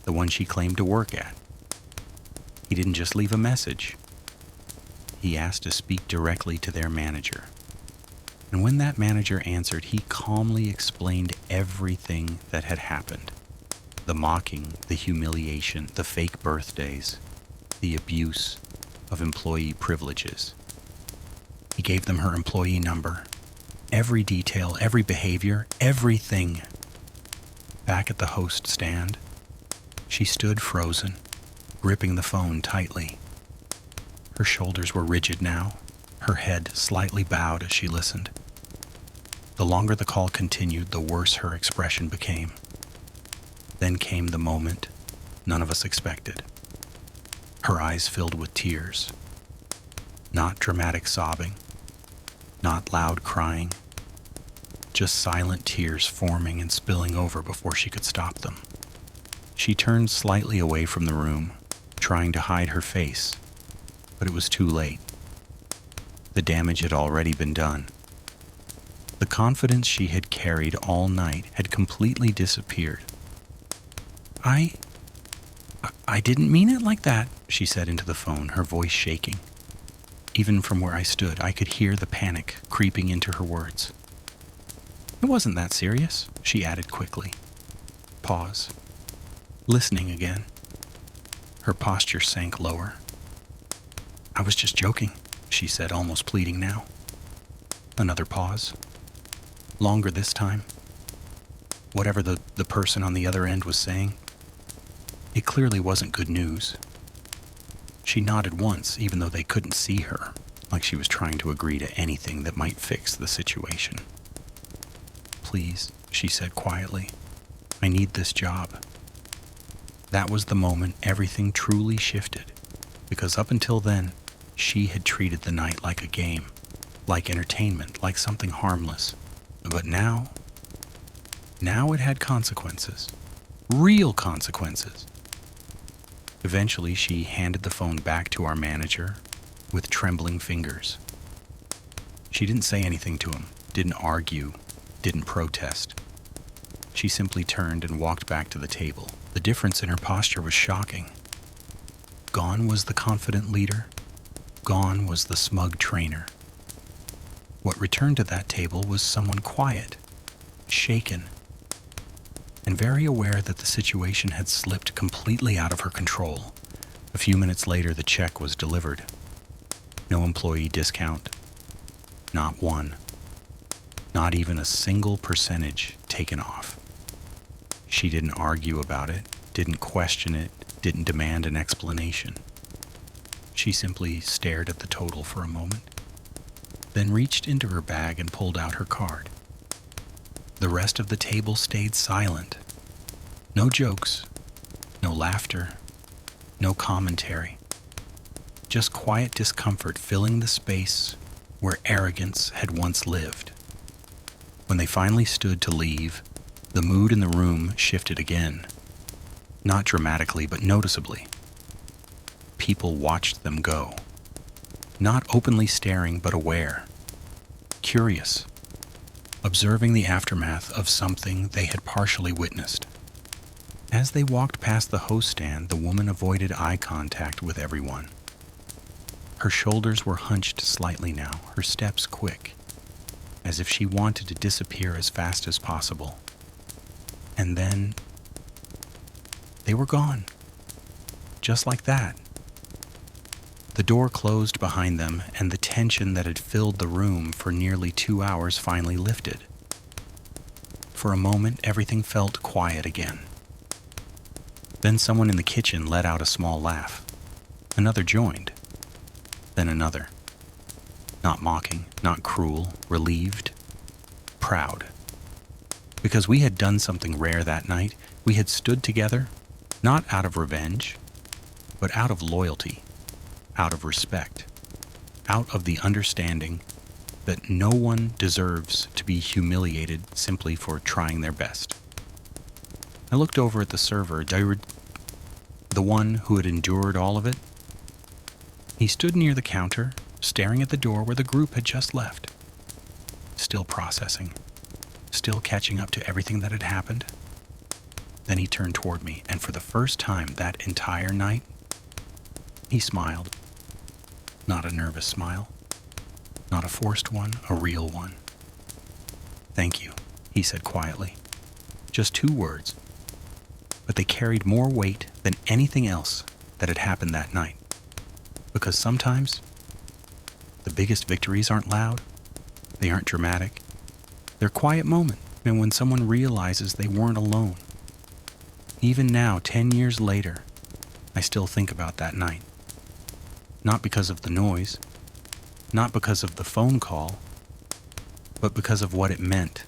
the one she claimed to work at. He didn't just leave a message. He asked to speak directly to their manager. And when that manager answered, he calmly explained everything that had happened. The mocking, the humiliation, the fake birthdays, the abuse of employee privileges. He gave them her employee number, every detail, every behavior, everything. Back at the host stand, she stood frozen, gripping the phone tightly. Her shoulders were rigid now, her head slightly bowed as she listened. The longer the call continued, the worse her expression became. Then came the moment none of us expected. Her eyes filled with tears. Not dramatic sobbing, not loud crying, just silent tears forming and spilling over before she could stop them. She turned slightly away from the room, trying to hide her face, but it was too late. The damage had already been done. The confidence she had carried all night had completely disappeared. I didn't mean it like that," she said into the phone, her voice shaking. Even from where I stood, I could hear the panic creeping into her words. "It wasn't that serious," she added quickly. Pause. Listening again. Her posture sank lower. "I was just joking," she said, almost pleading now. Another pause. Longer this time. Whatever the person on the other end was saying, it clearly wasn't good news. She nodded once, even though they couldn't see her, like she was trying to agree to anything that might fix the situation. "Please," she said quietly. "I need this job." That was the moment everything truly shifted, because up until then, she had treated the night like a game, like entertainment, like something harmless. But now it had consequences. Real consequences. Eventually, she handed the phone back to our manager with trembling fingers. She didn't say anything to him, didn't argue, didn't protest. She simply turned and walked back to the table. The difference in her posture was shocking. Gone was the confident leader. Gone was the smug trainer. What returned to that table was someone quiet, shaken, and very aware that the situation had slipped completely out of her control. A few minutes later, the check was delivered. No employee discount. Not one. Not even a single percentage taken off. She didn't argue about it, didn't question it, didn't demand an explanation. She simply stared at the total for a moment, then reached into her bag and pulled out her card. The rest of the table stayed silent. No jokes, no laughter, no commentary. Just quiet discomfort filling the space where arrogance had once lived. When they finally stood to leave, the mood in the room shifted again. Not dramatically, but noticeably. People watched them go. Not openly staring, but aware. Curious. Observing the aftermath of something they had partially witnessed. As they walked past the host stand, the woman avoided eye contact with everyone. Her shoulders were hunched slightly now, her steps quick, as if she wanted to disappear as fast as possible. And then they were gone. Just like that. The door closed behind them, and the tension that had filled the room for nearly 2 hours finally lifted. For a moment, everything felt quiet again. Then someone in the kitchen let out a small laugh. Another joined. Then another. Not mocking, not cruel, relieved, proud. Because we had done something rare that night. We had stood together, not out of revenge, but out of loyalty, out of respect, out of the understanding that no one deserves to be humiliated simply for trying their best. I looked over at the server, the one who had endured all of it. He stood near the counter, staring at the door where the group had just left, still processing, still catching up to everything that had happened. Then he turned toward me, and for the first time that entire night, he smiled. Not a nervous smile, not a forced one, a real one. "Thank you," he said quietly. Just 2 words, but they carried more weight than anything else that had happened that night. Because sometimes, the biggest victories aren't loud, they aren't dramatic. They're quiet moments, and when someone realizes they weren't alone. Even now, 10 years later, I still think about that night. Not because of the noise, not because of the phone call, but because of what it meant.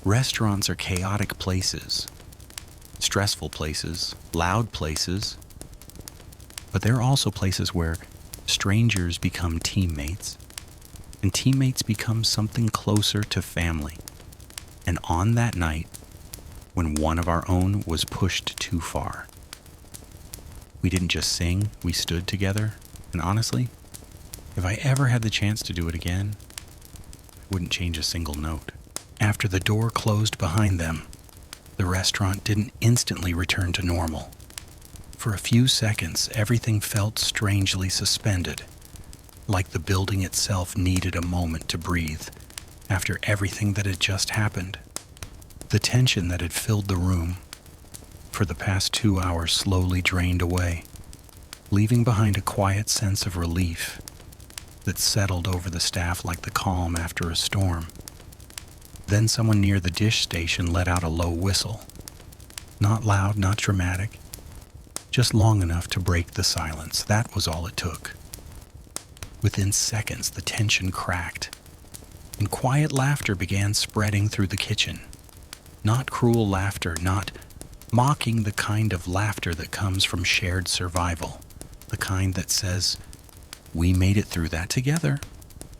Restaurants are chaotic places, stressful places, loud places, but they're also places where strangers become teammates, and teammates become something closer to family. And on that night, when one of our own was pushed too far, we didn't just sing, we stood together, and honestly, if I ever had the chance to do it again, I wouldn't change a single note. After the door closed behind them, the restaurant didn't instantly return to normal. For a few seconds, everything felt strangely suspended, like the building itself needed a moment to breathe after everything that had just happened. The tension that had filled the room for the past 2 hours slowly drained away, leaving behind a quiet sense of relief that settled over the staff like the calm after a storm. Then someone near the dish station let out a low whistle. Not loud, not dramatic, just long enough to break the silence. That was all it took. Within seconds, the tension cracked, and quiet laughter began spreading through the kitchen. Not cruel laughter, not mocking the kind of laughter that comes from shared survival, the kind that says, "We made it through that together."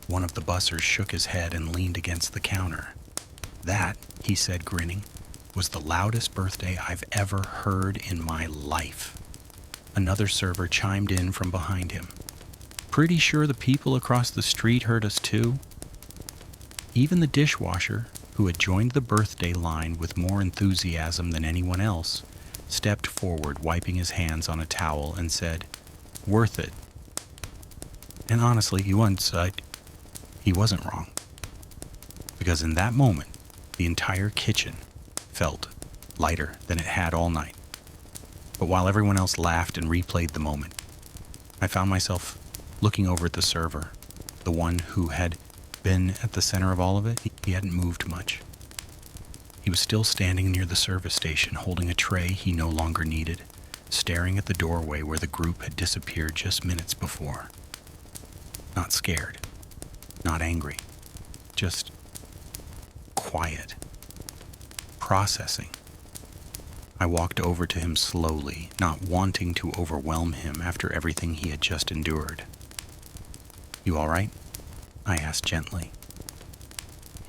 One of the bussers shook his head and leaned against the counter. "That," he said, grinning, "was the loudest birthday I've ever heard in my life." Another server chimed in from behind him. "Pretty sure the people across the street heard us too." Even the dishwasher, who had joined the birthday line with more enthusiasm than anyone else, stepped forward, wiping his hands on a towel, and said, "Worth it." And honestly, he wasn't wrong. Because in that moment, the entire kitchen felt lighter than it had all night. But while everyone else laughed and replayed the moment, I found myself looking over at the server, the one who had been at the center of all of it. He hadn't moved much. He was still standing near the service station, holding a tray he no longer needed, staring at the doorway where the group had disappeared just minutes before. Not scared, not angry, just quiet, processing. I walked over to him slowly, not wanting to overwhelm him after everything he had just endured. "You all right?" I asked gently.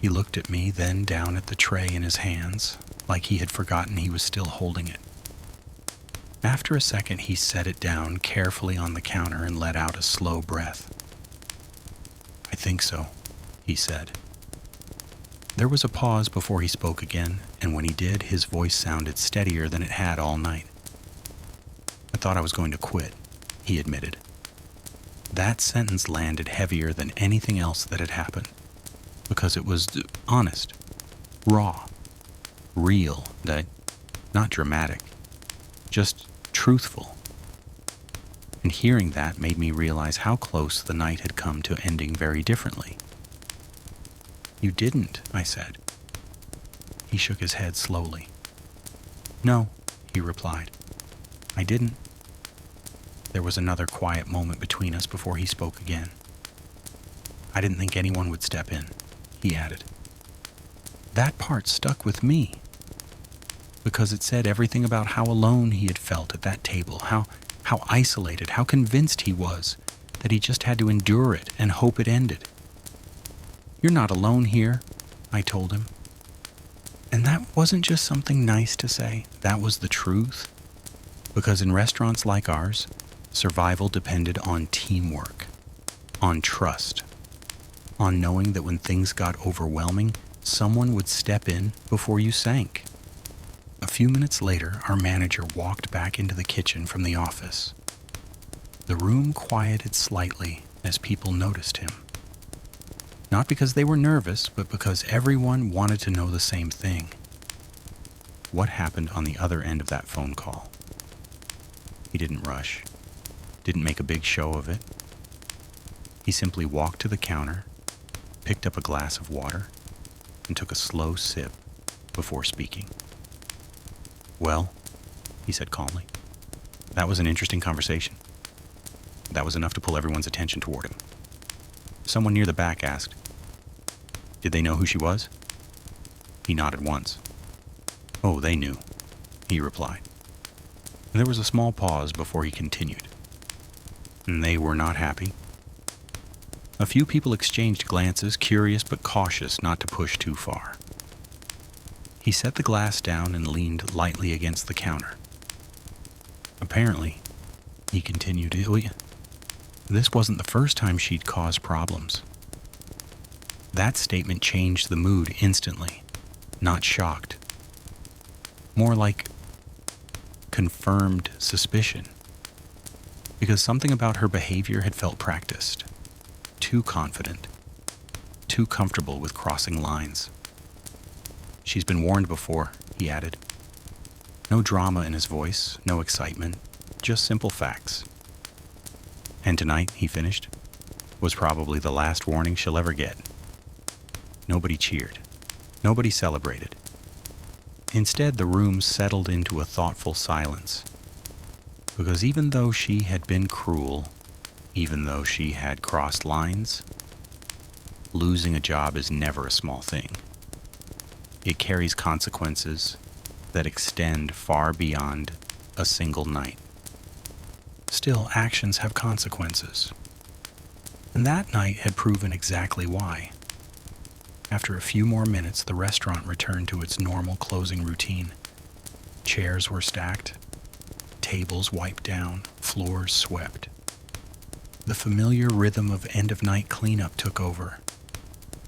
He looked at me, then down at the tray in his hands, like he had forgotten he was still holding it. After a second, he set it down carefully on the counter and let out a slow breath. "I think so," he said. There was a pause before he spoke again, and when he did, his voice sounded steadier than it had all night. "I thought I was going to quit," he admitted. That sentence landed heavier than anything else that had happened, because it was honest, raw, real, not dramatic, just truthful. And hearing that made me realize how close the night had come to ending very differently. "You didn't," I said. He shook his head slowly. "No," he replied. "I didn't." There was another quiet moment between us before he spoke again. "I didn't think anyone would step in," he added. That part stuck with me, because it said everything about how alone he had felt at that table, how isolated, how convinced he was that he just had to endure it and hope it ended. "You're not alone here," I told him. And that wasn't just something nice to say, that was the truth. Because in restaurants like ours, survival depended on teamwork, on trust, on knowing that when things got overwhelming, someone would step in before you sank. A few minutes later, our manager walked back into the kitchen from the office. The room quieted slightly as people noticed him. Not because they were nervous, but because everyone wanted to know the same thing. What happened on the other end of that phone call? He didn't rush, didn't make a big show of it. He simply walked to the counter, picked up a glass of water, and took a slow sip before speaking. "Well," he said calmly, "that was an interesting conversation. That was enough to pull everyone's attention toward him." Someone near the back asked, "Did they know who she was?" He nodded once. "Oh, they knew," he replied. And there was a small pause before he continued. "And they were not happy." A few people exchanged glances, curious but cautious not to push too far. He set the glass down and leaned lightly against the counter. "Apparently," he continued, "this wasn't the first time she'd caused problems." That statement changed the mood instantly, not shocked. More like confirmed suspicion. Because something about her behavior had felt practiced, too confident, too comfortable with crossing lines. "She's been warned before," he added. No drama in his voice, no excitement, just simple facts. "And tonight," he finished, "was probably the last warning she'll ever get." Nobody cheered. Nobody celebrated. Instead, the room settled into a thoughtful silence. Because even though she had been cruel, even though she had crossed lines, losing a job is never a small thing. It carries consequences that extend far beyond a single night. Still, actions have consequences. And that night had proven exactly why. After a few more minutes, the restaurant returned to its normal closing routine. Chairs were stacked, tables wiped down, floors swept. The familiar rhythm of end-of-night cleanup took over,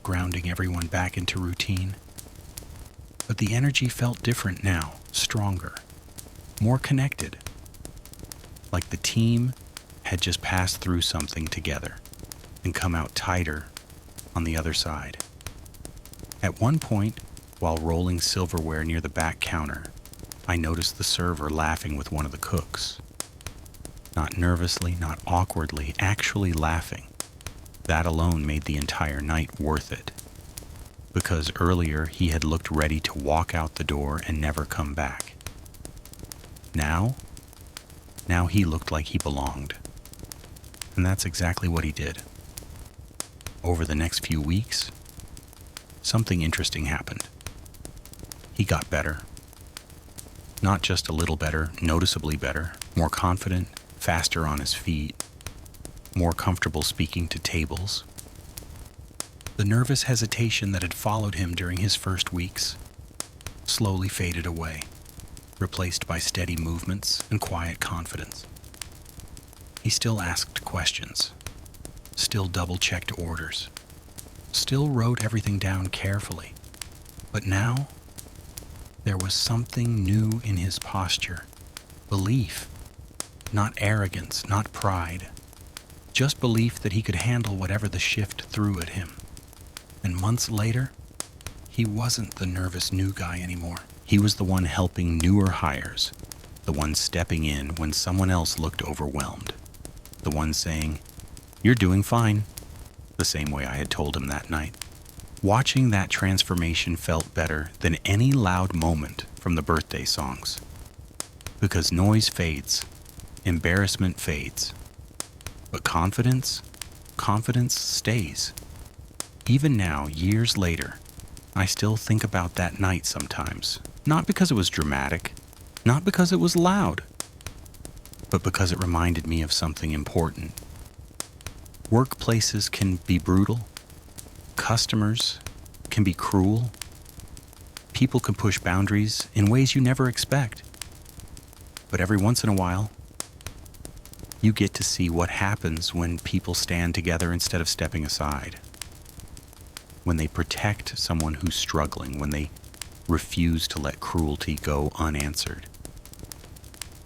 grounding everyone back into routine. But the energy felt different now, stronger, more connected. Like the team had just passed through something together and come out tighter on the other side. At one point, while rolling silverware near the back counter, I noticed the server laughing with one of the cooks. Not nervously, not awkwardly, actually laughing. That alone made the entire night worth it. Because earlier he had looked ready to walk out the door and never come back. Now he looked like he belonged. And that's exactly what he did. Over the next few weeks, something interesting happened. He got better. Not just a little better, noticeably better, more confident, faster on his feet, more comfortable speaking to tables. The nervous hesitation that had followed him during his first weeks slowly faded away, replaced by steady movements and quiet confidence. He still asked questions, still double-checked orders, still wrote everything down carefully. But now, there was something new in his posture. Belief, not arrogance, not pride. Just belief that he could handle whatever the shift threw at him. And months later, he wasn't the nervous new guy anymore. He was the one helping newer hires, the one stepping in when someone else looked overwhelmed, the one saying, "You're doing fine," the same way I had told him that night. Watching that transformation felt better than any loud moment from the birthday songs. Because noise fades, embarrassment fades, but confidence stays. Even now, years later, I still think about that night sometimes. Not because it was dramatic, not because it was loud, but because it reminded me of something important. Workplaces can be brutal. Customers can be cruel. People can push boundaries in ways you never expect. But every once in a while, you get to see what happens when people stand together instead of stepping aside. When they protect someone who's struggling, when they refuse to let cruelty go unanswered.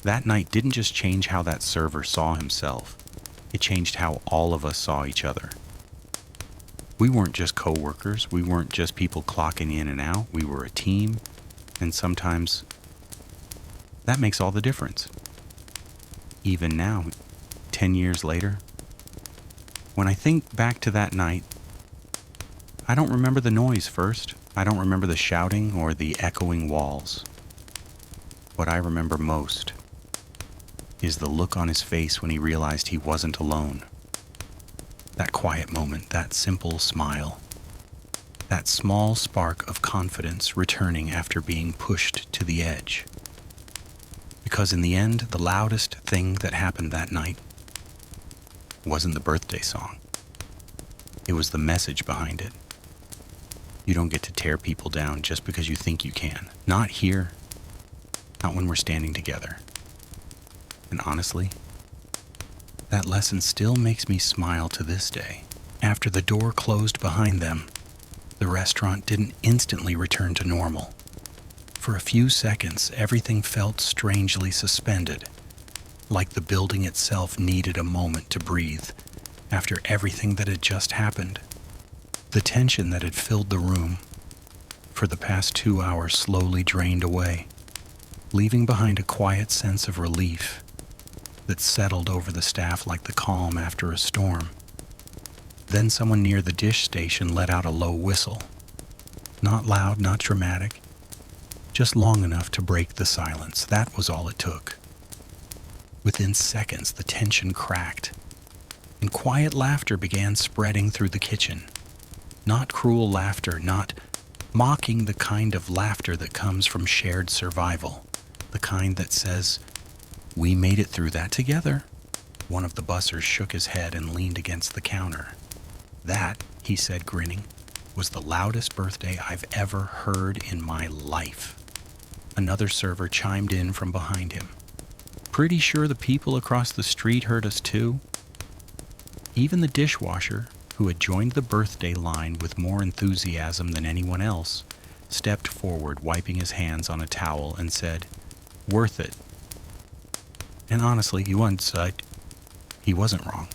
That night didn't just change how that server saw himself, it changed how all of us saw each other. We weren't just co-workers, we weren't just people clocking in and out, we were a team, and sometimes that makes all the difference. Even now, 10 years later, when I think back to that night, I don't remember the noise first. I don't remember the shouting or the echoing walls. What I remember most is the look on his face when he realized he wasn't alone. That quiet moment, that simple smile, that small spark of confidence returning after being pushed to the edge. Because in the end, the loudest thing that happened that night wasn't the birthday song. It was the message behind it. You don't get to tear people down just because you think you can. Not here. Not when we're standing together. And honestly, that lesson still makes me smile to this day. After the door closed behind them, the restaurant didn't instantly return to normal. For a few seconds, everything felt strangely suspended, like the building itself needed a moment to breathe after everything that had just happened. The tension that had filled the room for the past 2 hours slowly drained away, leaving behind a quiet sense of relief that settled over the staff like the calm after a storm. Then someone near the dish station let out a low whistle. Not loud, not dramatic, just long enough to break the silence. That was all it took. Within seconds, the tension cracked, and quiet laughter began spreading through the kitchen. Not cruel laughter, not mocking the kind of laughter that comes from shared survival, the kind that says, "We made it through that together." One of the bussers shook his head and leaned against the counter. "That," he said, grinning, "was the loudest birthday I've ever heard in my life." Another server chimed in from behind him. "Pretty sure the people across the street heard us too." Even the dishwasher, who had joined the birthday line with more enthusiasm than anyone else, stepped forward, wiping his hands on a towel, and said, "Worth it." And honestly, he wasn't wrong.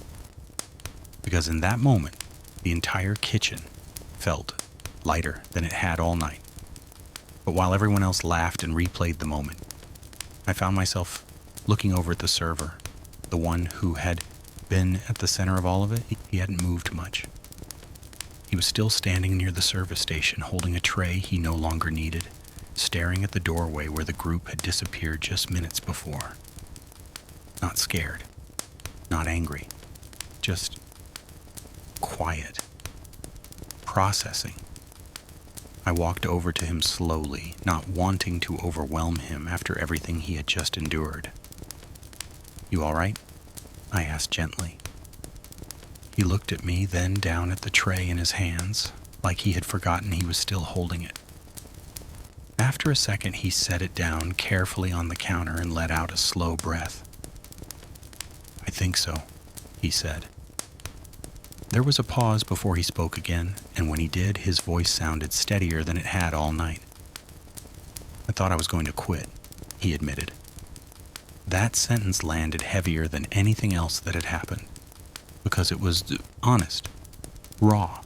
Because in that moment, the entire kitchen felt lighter than it had all night. But while everyone else laughed and replayed the moment, I found myself looking over at the server, the one who had been at the center of all of it. He hadn't moved much. He was still standing near the service station, holding a tray he no longer needed, staring at the doorway where the group had disappeared just minutes before. Not scared, not angry, just quiet, processing. I walked over to him slowly, not wanting to overwhelm him after everything he had just endured. "You all right?" I asked gently. He looked at me, then down at the tray in his hands, like he had forgotten he was still holding it. After a second, he set it down carefully on the counter and let out a slow breath. "I think so," he said. There was a pause before he spoke again, and when he did, his voice sounded steadier than it had all night. "I thought I was going to quit," he admitted. That sentence landed heavier than anything else that had happened, because it was honest, raw,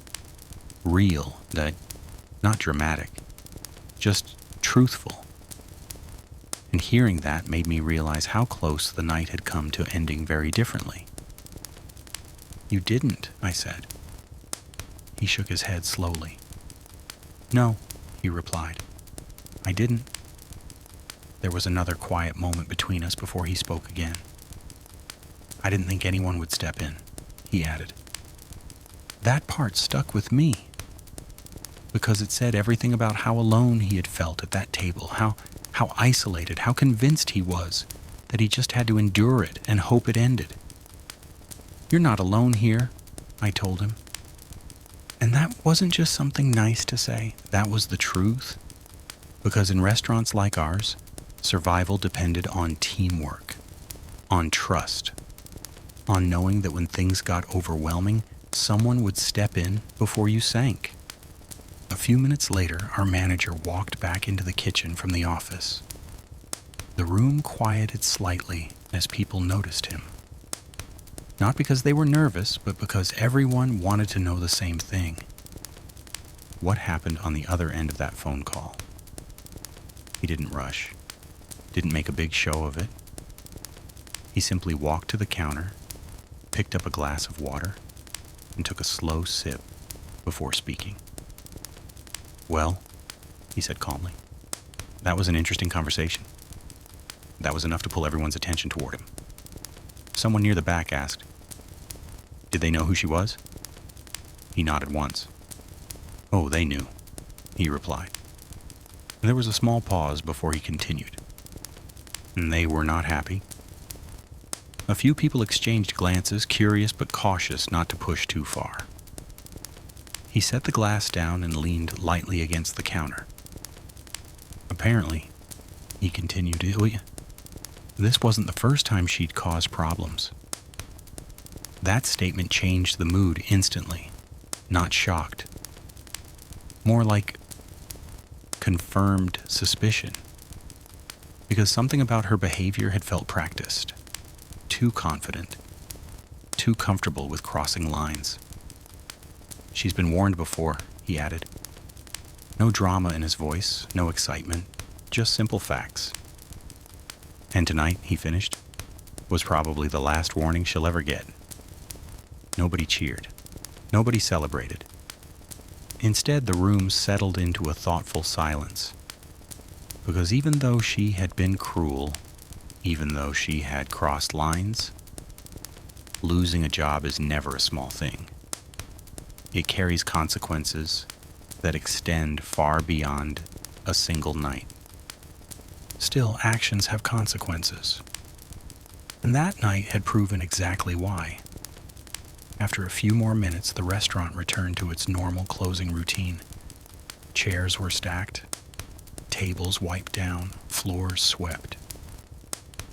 real, not dramatic, just truthful. And hearing that made me realize how close the night had come to ending very differently. "You didn't," I said. He shook his head slowly. "No," he replied. "I didn't." There was another quiet moment between us before he spoke again. "I didn't think anyone would step in," he added. That part stuck with me, because it said everything about how alone he had felt at that table, how isolated, how convinced he was that he just had to endure it and hope it ended. "You're not alone here," I told him. And that wasn't just something nice to say, that was the truth. Because in restaurants like ours, survival depended on teamwork, on trust, on knowing that when things got overwhelming, someone would step in before you sank. A few minutes later, our manager walked back into the kitchen from the office. The room quieted slightly as people noticed him. Not because they were nervous, but because everyone wanted to know the same thing. What happened on the other end of that phone call? He didn't rush, didn't make a big show of it. He simply walked to the counter, picked up a glass of water, and took a slow sip before speaking. "Well," he said calmly, "that was an interesting conversation." That was enough to pull everyone's attention toward him. Someone near the back asked, "Did they know who she was?" He nodded once. "Oh, they knew," he replied. There was a small pause before he continued. "And they were not happy." A few people exchanged glances, curious but cautious not to push too far. He set the glass down and leaned lightly against the counter. "Apparently," he continued, "this wasn't the first time she'd caused problems." That statement changed the mood instantly, not shocked. More like confirmed suspicion. Because something about her behavior had felt practiced, too confident, too comfortable with crossing lines. "She's been warned before," he added. No drama in his voice, no excitement, just simple facts. "And tonight," he finished, "was probably the last warning she'll ever get." Nobody cheered. Nobody celebrated. Instead, the room settled into a thoughtful silence. Because even though she had been cruel, even though she had crossed lines, losing a job is never a small thing. It carries consequences, that extend far beyond a single night. Still, actions have consequences. And that night had proven exactly why. After a few more minutes, the restaurant returned to its normal closing routine. Chairs were stacked, tables wiped down, floors swept.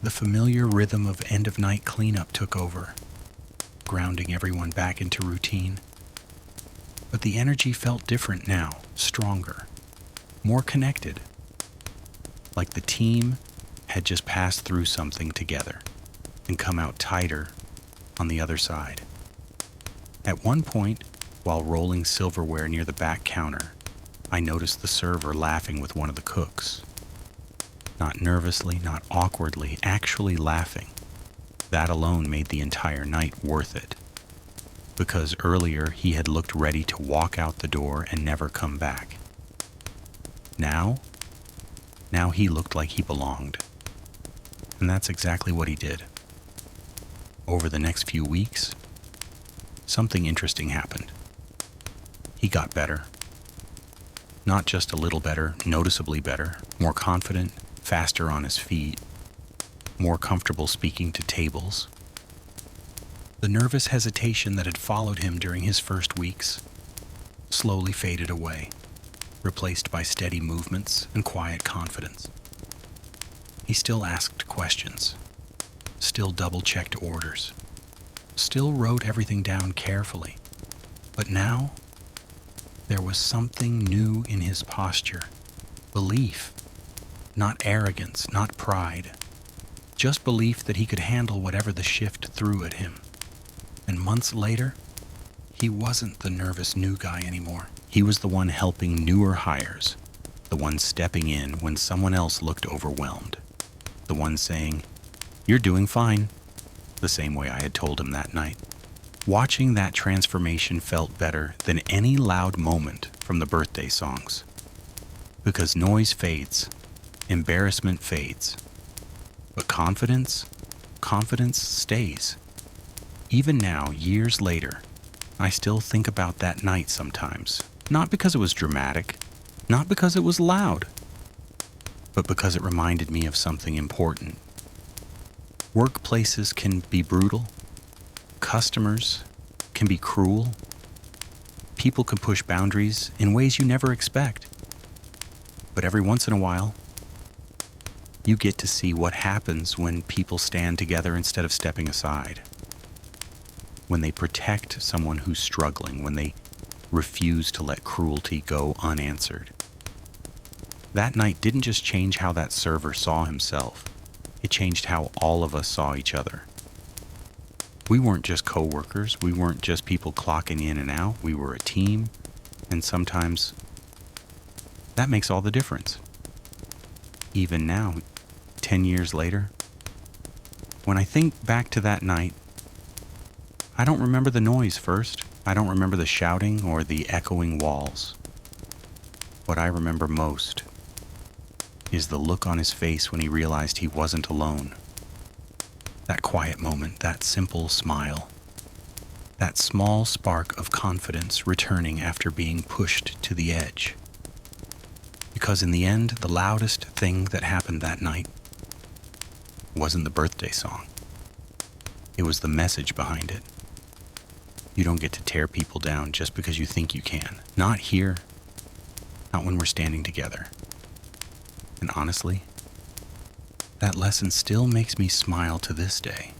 The familiar rhythm of end-of-night cleanup took over, grounding everyone back into routine. But the energy felt different now, stronger, more connected. Like the team had just passed through something together and come out tighter on the other side. At one point, while rolling silverware near the back counter, I noticed the server laughing with one of the cooks. Not nervously, not awkwardly, actually laughing. That alone made the entire night worth it. Because earlier he had looked ready to walk out the door and never come back. Now he looked like he belonged. And that's exactly what he did. Over the next few weeks, something interesting happened. He got better. Not just a little better, noticeably better, more confident, faster on his feet, more comfortable speaking to tables. The nervous hesitation that had followed him during his first weeks slowly faded away, replaced by steady movements and quiet confidence. He still asked questions, still double-checked orders, still wrote everything down carefully. But now, there was something new in his posture. Belief, not arrogance, not pride. Just belief that he could handle whatever the shift threw at him. And months later, he wasn't the nervous new guy anymore. He was the one helping newer hires, the one stepping in when someone else looked overwhelmed, the one saying, "You're doing fine," the same way I had told him that night. Watching that transformation felt better than any loud moment from the birthday songs. Because noise fades, embarrassment fades, but confidence stays. Even now, years later, I still think about that night sometimes. Not because it was dramatic, not because it was loud, but because it reminded me of something important. Workplaces can be brutal. Customers can be cruel. People can push boundaries in ways you never expect. But every once in a while, you get to see what happens when people stand together instead of stepping aside. When they protect someone who's struggling, when they refuse to let cruelty go unanswered. That night didn't just change how that server saw himself. It changed how all of us saw each other. We weren't just co-workers. We weren't just people clocking in and out. We were a team. And sometimes that makes all the difference. Even now, 10 years later, when I think back to that night, I don't remember the noise first. I don't remember the shouting or the echoing walls. What I remember most is the look on his face when he realized he wasn't alone. That quiet moment, that simple smile, that small spark of confidence returning after being pushed to the edge. Because in the end, the loudest thing that happened that night wasn't the birthday song. It was the message behind it. You don't get to tear people down just because you think you can. Not here. Not when we're standing together. And honestly, that lesson still makes me smile to this day.